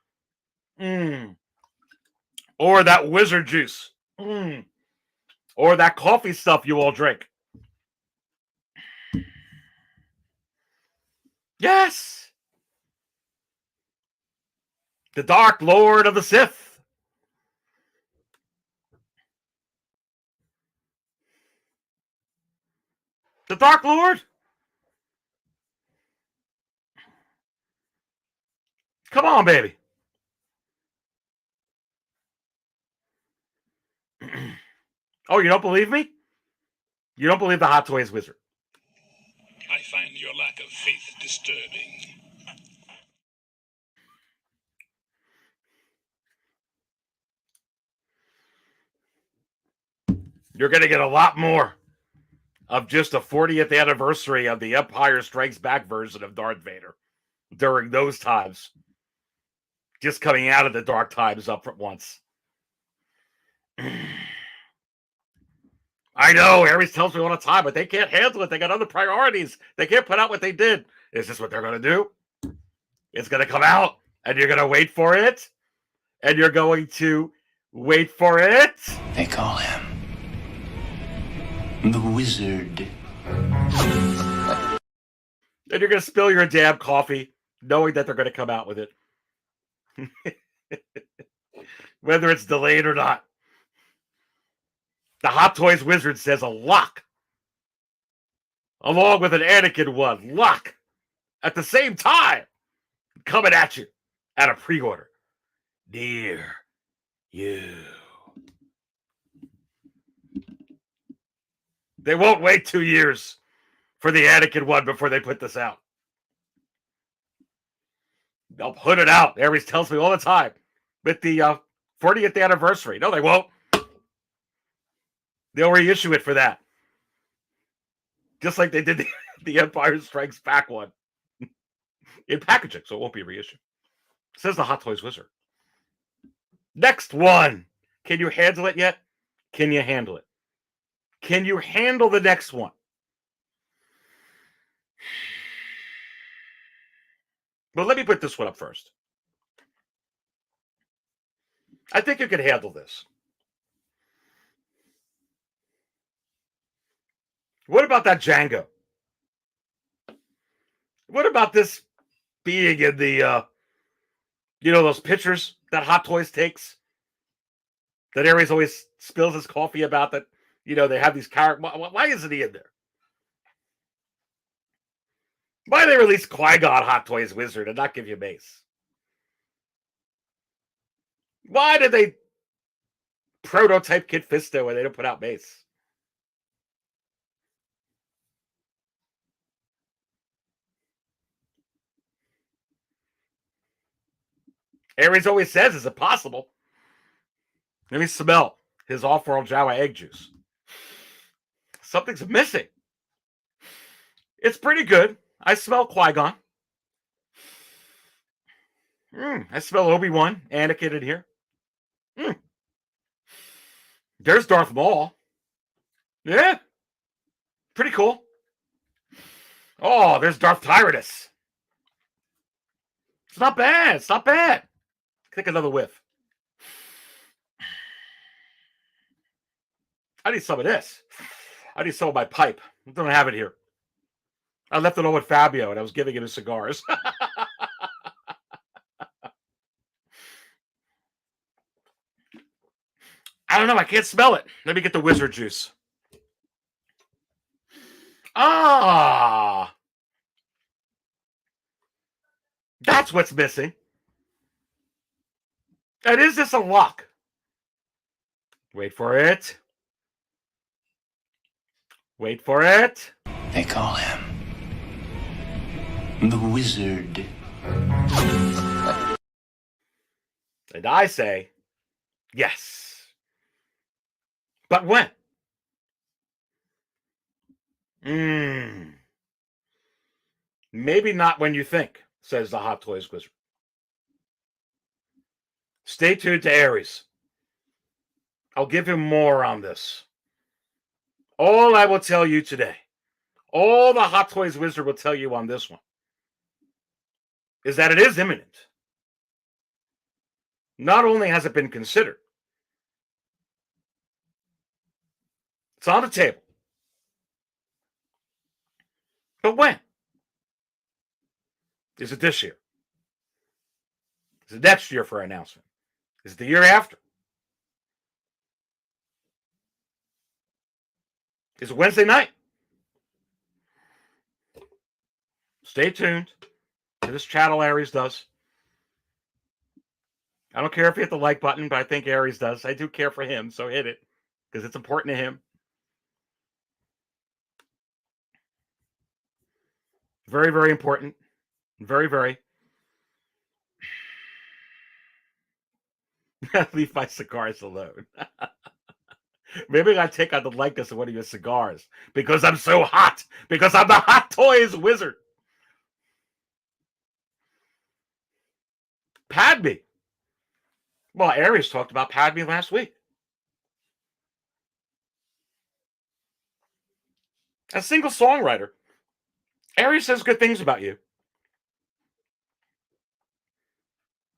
Or that wizard juice. Or that coffee stuff you all drink. Yes. The Dark Lord of the Sith. The Dark Lord. Come on, baby. Oh, you don't believe me? You don't believe the Hot Toys Wizard? I find your lack of faith disturbing. You're going to get a lot more of just a 40th anniversary of the Empire Strikes Back version of Darth Vader during those times. Just coming out of the dark times up at once. I know, Ares tells me all the time, but they can't handle it. They got other priorities. They can't put out what they did. Is this what they're going to do? It's going to come out, and you're going to wait for it, and you're going to wait for it. They call him the Wizard. And you're going to spill your damn coffee, knowing that they're going to come out with it. Whether it's delayed or not. The Hot Toys Wizard says a lock. Along with an Anakin one. Lock. At the same time. Coming at you. At a pre-order. Dear you. They won't wait 2 years for the Anakin one before they put this out. They'll put it out. Aries tells me all the time. With the 40th anniversary. No, they won't. They'll reissue it for that. Just like they did the Empire Strikes Back one. In packaging, so it won't be reissued. Says the Hot Toys Wizard. Next one. Can you handle it yet? Can you handle it? Can you handle the next one? Well, let me put this one up first. I think you can handle this. What about that Django? What about this being in the, those pictures that Hot Toys takes? That Aries always spills his coffee about that, they have these characters. Why isn't he in there? Why they release Qui-Gon Hot Toys Wizard and not give you Mace? Why did they prototype Kit Fisto when they don't put out Mace? Aries always says, is it possible? Let me smell his off-world Jawa egg juice. Something's missing. It's pretty good. I smell Qui-Gon. I smell Obi-Wan, Anakin in here. There's Darth Maul. Yeah. Pretty cool. Oh, there's Darth Tyrannus. It's not bad. It's not bad. Take another whiff. I need some of this. I need some of my pipe. I don't have it here. I left it all with Fabio, and I was giving him his cigars. I don't know. I can't smell it. Let me get the wizard juice. Ah! That's what's missing. And is this a lock? Wait for it. Wait for it. They call him the Wizard. And I say, yes. But when? Maybe not when you think, says the Hot Toys Wizard. Stay tuned to Aries. I'll give him more on this. All I will tell you today, all the Hot Toys Wizard will tell you on this one, is that it is imminent. Not only has it been considered, it's on the table. But when? Is it this year? Is it next year for an announcement? Is it the year after? Is it Wednesday night? Stay tuned to this channel Aries does. I don't care if you hit the like button, but I think Aries does. I do care for him, so hit it because it's important to him. Very, very important. Very, very. Leave my cigars alone. Maybe I gotta take out the likeness of one of your cigars because I'm so hot. Because I'm the Hot Toys Wizard. Padme. Well, Aries talked about Padme last week. A single songwriter. Aries says good things about you.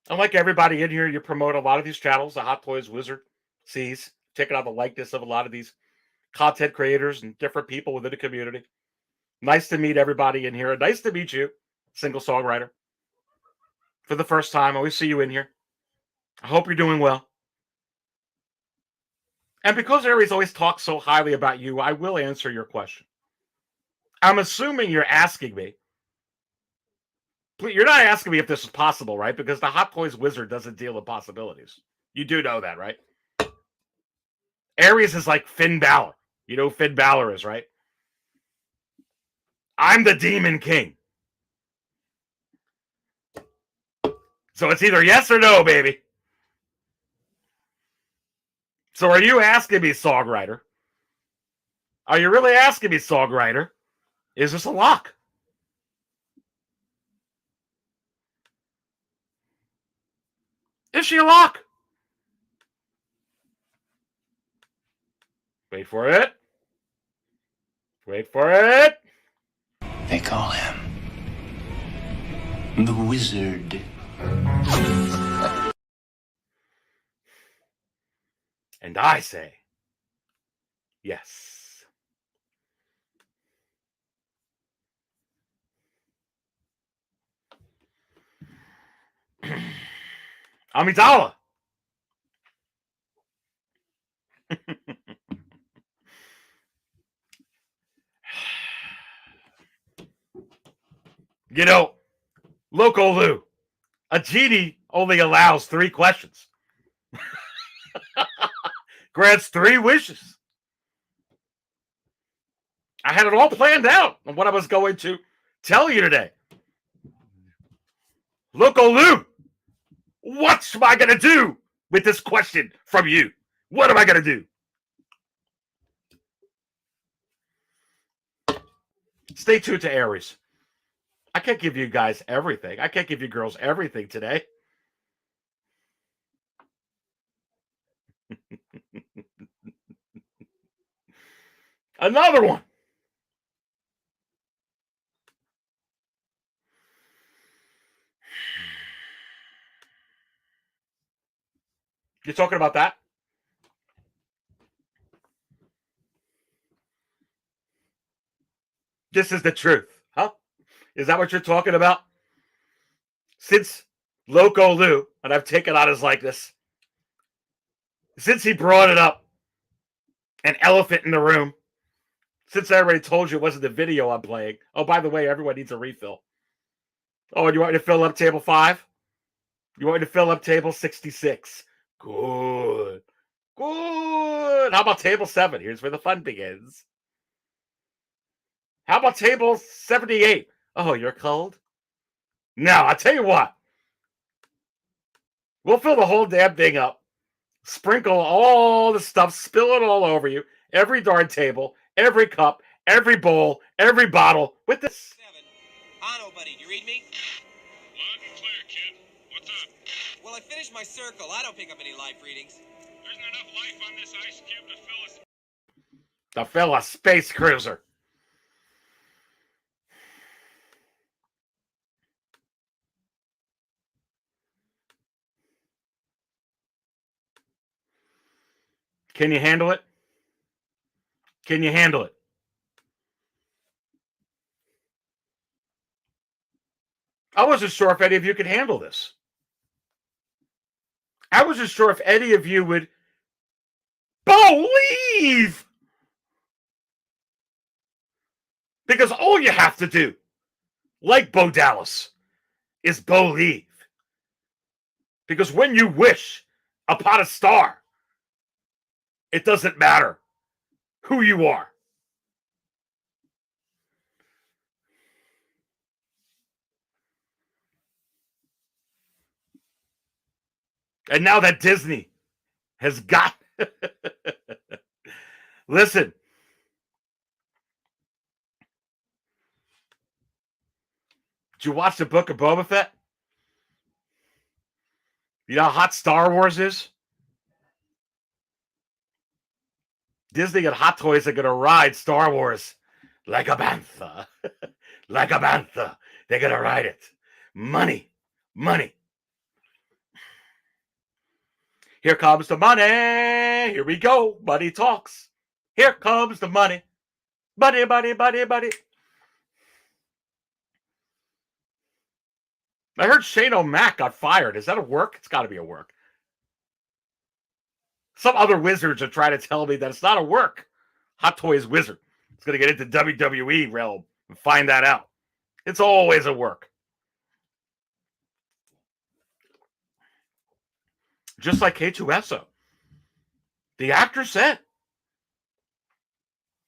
And like everybody in here, you promote a lot of these channels. The Hot Toys Wizard sees, taking out the likeness of a lot of these content creators and different people within the community. Nice to meet everybody in here. Nice to meet you, single songwriter. For the first time, I always see you in here. I hope you're doing well. And because Aries always talks so highly about you, I will answer your question. I'm assuming you're asking me. You're not asking me if this is possible, right? Because the Hot Toys Wizard doesn't deal with possibilities. You do know that, right? Aries is like Finn Balor. You know who Finn Balor is, right? I'm the Demon King. So it's either yes or no, baby. So are you asking me, songwriter? Are you really asking me, songwriter? Is this a lock? Is she a lock? Wait for it. Wait for it. They call him the Wizard. And I say, yes. Amidala. You know, Loco Lou, a genie only allows 3 questions. Grants 3 wishes. I had it all planned out on what I was going to tell you today. Loco Lou, what am I going to do with this question from you? What am I going to do? Stay tuned to Aries. I can't give you guys everything. I can't give you girls everything today. Another one. You talking about that? This is the truth, huh? Is that what you're talking about? Since Loco Lou, and I've taken on his likeness, since he brought it up, an elephant in the room, since I already told you it wasn't the video I'm playing. Oh, by the way, everyone needs a refill. Oh, and you want me to fill up table 5? You want me to fill up table 66? Good. Good. How about table 7? Here's where the fun begins. How about table 78? Oh, you're cold? Now, I'll tell you what. We'll fill the whole damn thing up. Sprinkle all the stuff, spill it all over you. Every darn table, every cup, every bowl, every bottle with this. 7. Ano, buddy, you read me? Loud and clear, kid. What's up? Well, I finished my circle. I don't pick up any life readings. There isn't enough life on this ice cube to fill us. To fill a space cruiser. Can you handle it? Can you handle it? I wasn't sure if any of you could handle this. I wasn't sure if any of you would believe. Because all you have to do, like Bo Dallas, is believe. Because when you wish upon a star, it doesn't matter who you are. And now that Disney has got... Listen. Did you watch the Book of Boba Fett? You know how hot Star Wars is? Disney and Hot Toys are going to ride Star Wars like a bantha. Like a bantha. They're going to ride it. Money. Money. Here comes the money. Here we go. Money talks. Here comes the money. Money, money, money, money. I heard Shane O'Mac got fired. Is that a work? It's got to be a work. Some other wizards are trying to tell me that it's not a work. Hot Toys wizard. It's going to get into WWE realm and find that out. It's always a work. Just like K2SO. The actor said,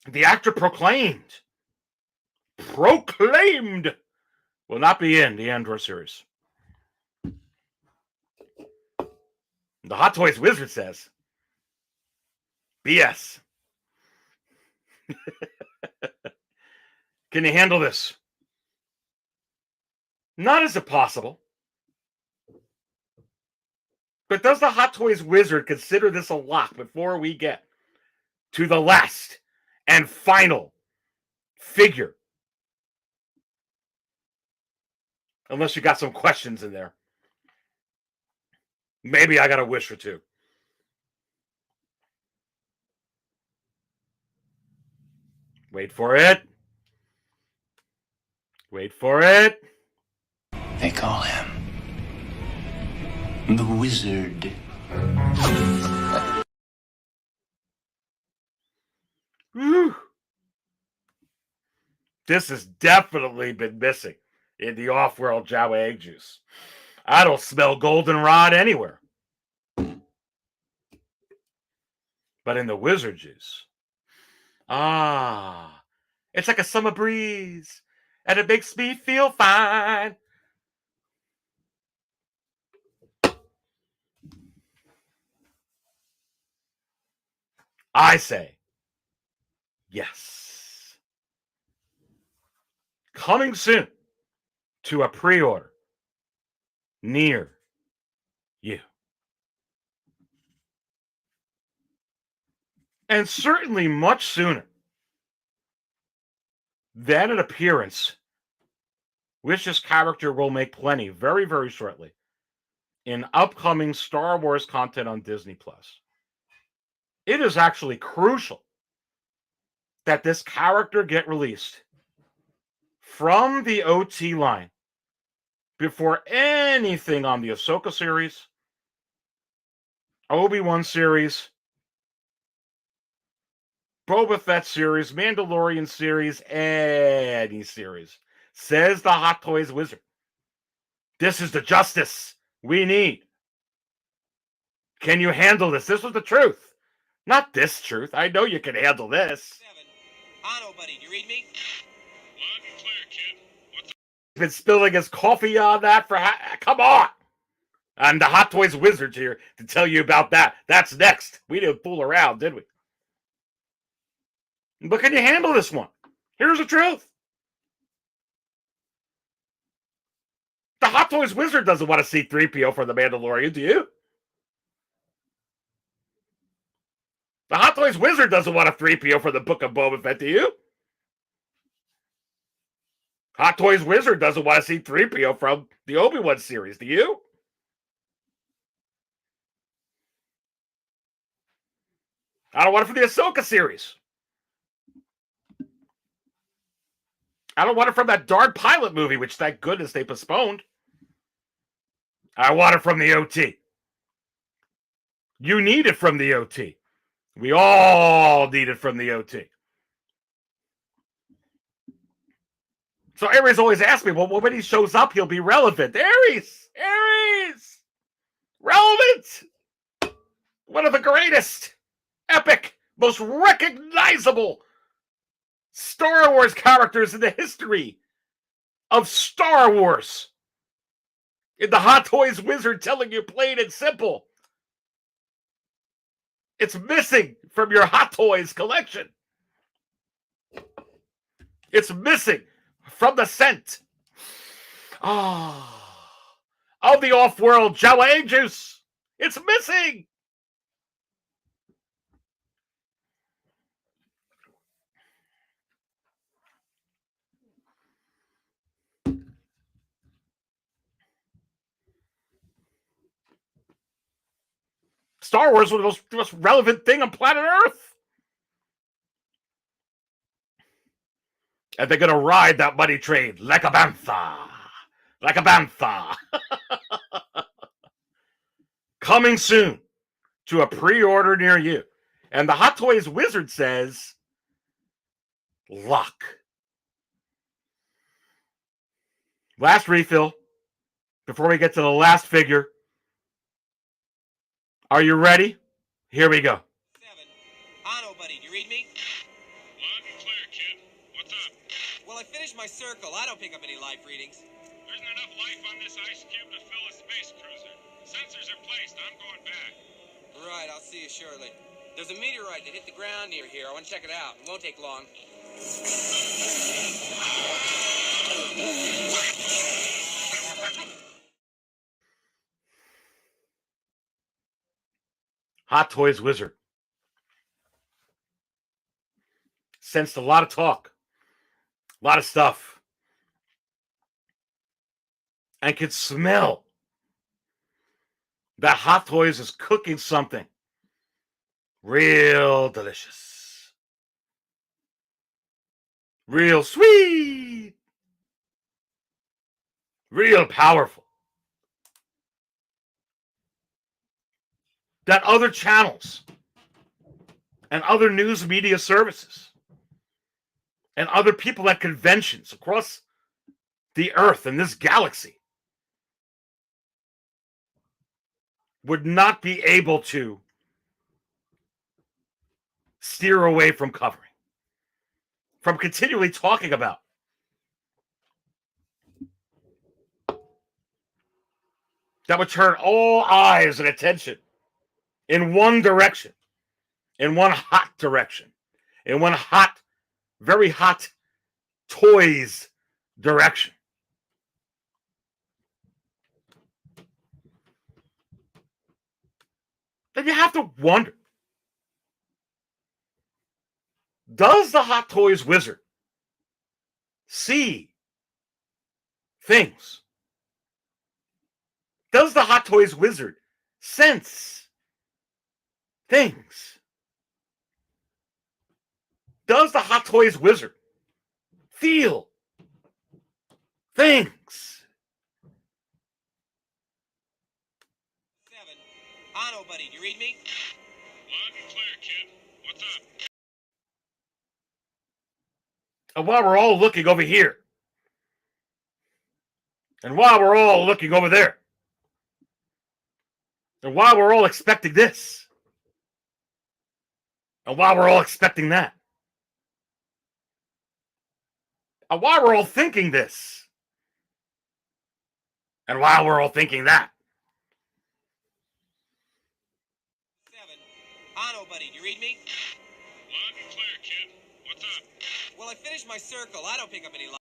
The actor proclaimed will not be in the Andor series. The Hot Toys Wizard says, BS. Can you handle this? Not is it possible. But does the Hot Toys Wizard consider this a lock before we get to the last and final figure? Unless you got some questions in there. Maybe I got a wish or two. Wait for it. Wait for it. They call him the Wizard. Whew. This has definitely been missing in the off-world Jawa egg juice. I don't smell goldenrod anywhere. But in the wizard juice, it's like a summer breeze, and it makes me feel fine. I say, yes. Coming soon to a pre-order near you. And certainly much sooner than an appearance, which this character will make plenty very, very shortly in upcoming Star Wars content on Disney+. It is actually crucial that this character get released from the OT line before anything on the Ahsoka series, Obi-Wan series, Boba Fett series, Mandalorian series, any series, says the Hot Toys Wizard. This is the justice we need. Can you handle this? This was the truth. Not this truth. I know you can handle this. 7. Ano, buddy, you read me? Loud and clear, kid. What's He's been spilling his coffee on that for... Come on! And the Hot Toys Wizard's here to tell you about that. That's next. We didn't fool around, did we? But can you handle this one? Here's the truth. The Hot Toys Wizard doesn't want to see 3PO for the Mandalorian, do you? The Hot Toys Wizard doesn't want a 3PO for the Book of Boba Fett, do you? Hot Toys Wizard doesn't want to see 3PO from the Obi-Wan series, do you? I don't want it for the Ahsoka series. I don't want it from that Darth pilot movie, which thank goodness they postponed. I want it from the OT. You need it from the OT. We all need it from the OT. So Aries always asks me, well, when he shows up, he'll be relevant. Aries! Relevant! One of the greatest, epic, most recognizable Star Wars characters in the history of Star Wars. In the Hot Toys Wizard telling you plain and simple, it's missing from your Hot Toys collection. It's missing from the scent of the off-world Jawa egg juice. It's missing. Star Wars was the most relevant thing on planet Earth. And they're going to ride that money train like a bantha. Like a bantha. Coming soon to a pre-order near you. And the Hot Toys Wizard says, lock. Last refill before we get to the last figure. Are you ready? Here we go. 7. Ano, buddy, you read me? loud Well, I finished my circle. I don't pick up any life readings. There isn't enough life on this ice cube to fill a space cruiser. Sensors are placed. I'm going back. Right, I'll see you shortly. There's a meteorite that hit the ground near here. I want to check it out. It won't take long. Hot Toys Wizard sensed a lot of talk, a lot of stuff, and could smell that Hot Toys is cooking something real delicious, real sweet, real powerful. That other channels and other news media services and other people at conventions across the earth and this galaxy would not be able to steer away from covering, from continually talking about. That would turn all eyes and attention in one direction, in one hot direction, in one hot, very hot toys direction. Then you have to wonder, does the Hot Toys Wizard see things? Does the Hot Toys Wizard sense things? Does the Hot Toys Wizard feel things? 7. Ano, buddy, do you read me? Loud and clear, kid. What's up? And while we're all looking over here, and while we're all looking over there, and while we're all expecting this, and while we're all expecting that, and while we're all thinking this, and while we're all thinking that, 7. Ano, buddy, do you read me? Loud and clear, kid. What's up? Well, I finished my circle. I don't pick up any life.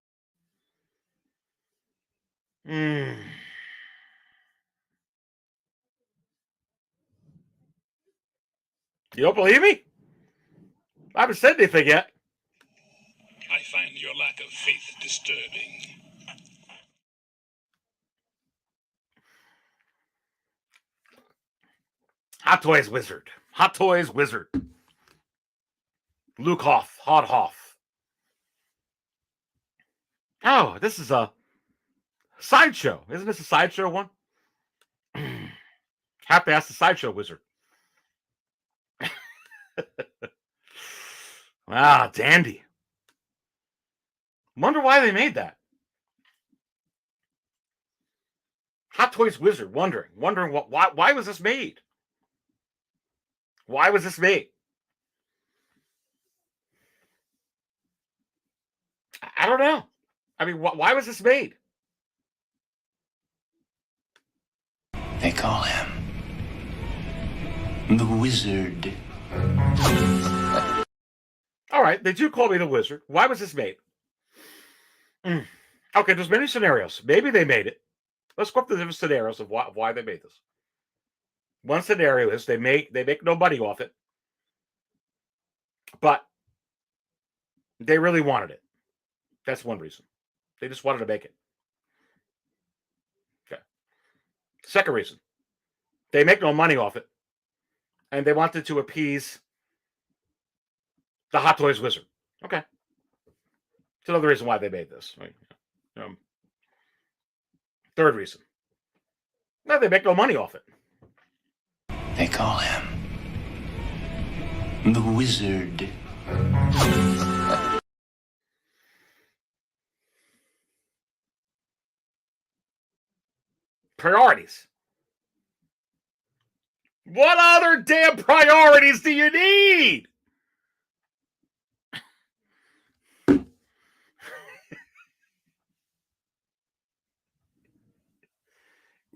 You don't believe me? I haven't said anything yet. I find your lack of faith disturbing. Hot Toys Wizard. Hot Toys Wizard. Luke Hoff. Hot Hoff. Oh, this is a sideshow. Isn't this a sideshow one? Have to ask the sideshow wizard. Wow, dandy. Wonder why they made that. Hot Toys Wizard, wondering why was this made? Why was this made? I don't know. I mean, why was this made? They call him the Wizard. All right, they do call me the Wizard. Why was this made? Okay, there's many scenarios. Maybe they made it. Let's go up to the different scenarios of why they made this. One scenario is they make no money off it, but they really wanted it. That's one reason. They just wanted to make it. Okay. Second reason, they make no money off it, and they wanted to appease the Hot Toys Wizard. Okay. It's another reason why they made this. Right? Third reason, no, they make no money off it. They call him the Wizard. Priorities. What other damn priorities do you need?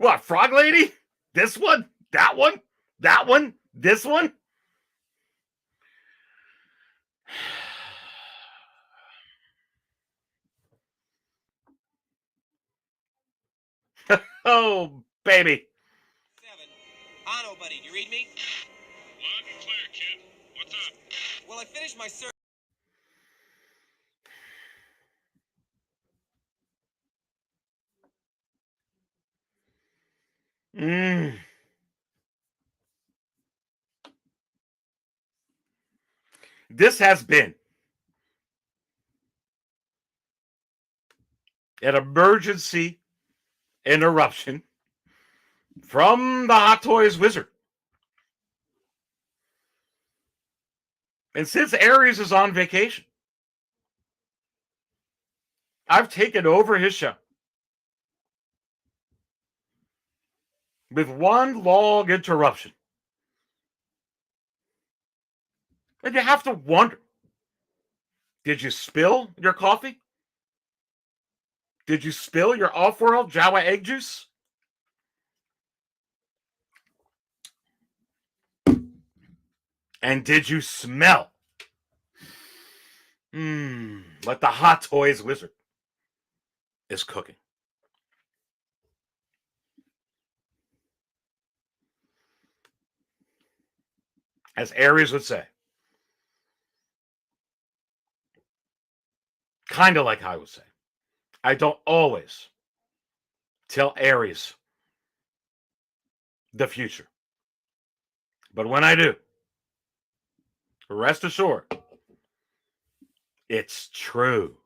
What, Frog Lady? This one? That one? That one? This one? Oh, baby. 7. Hano, buddy, do you read me? Loud and clear, kid. What's up? Well, I finished my search. This has been an emergency interruption from the Hot Toys Wizard. And since Aries is on vacation, I've taken over his show with one long interruption. And you have to wonder, did you spill your coffee? Did you spill your off-world Jawa egg juice? And did you smell what the Hot Toys Wizard is cooking? As Aries would say, kind of like I would say, I don't always tell Aries the future. But when I do, rest assured, it's true.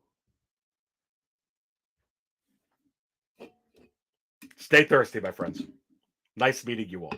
Stay thirsty, my friends. Nice meeting you all.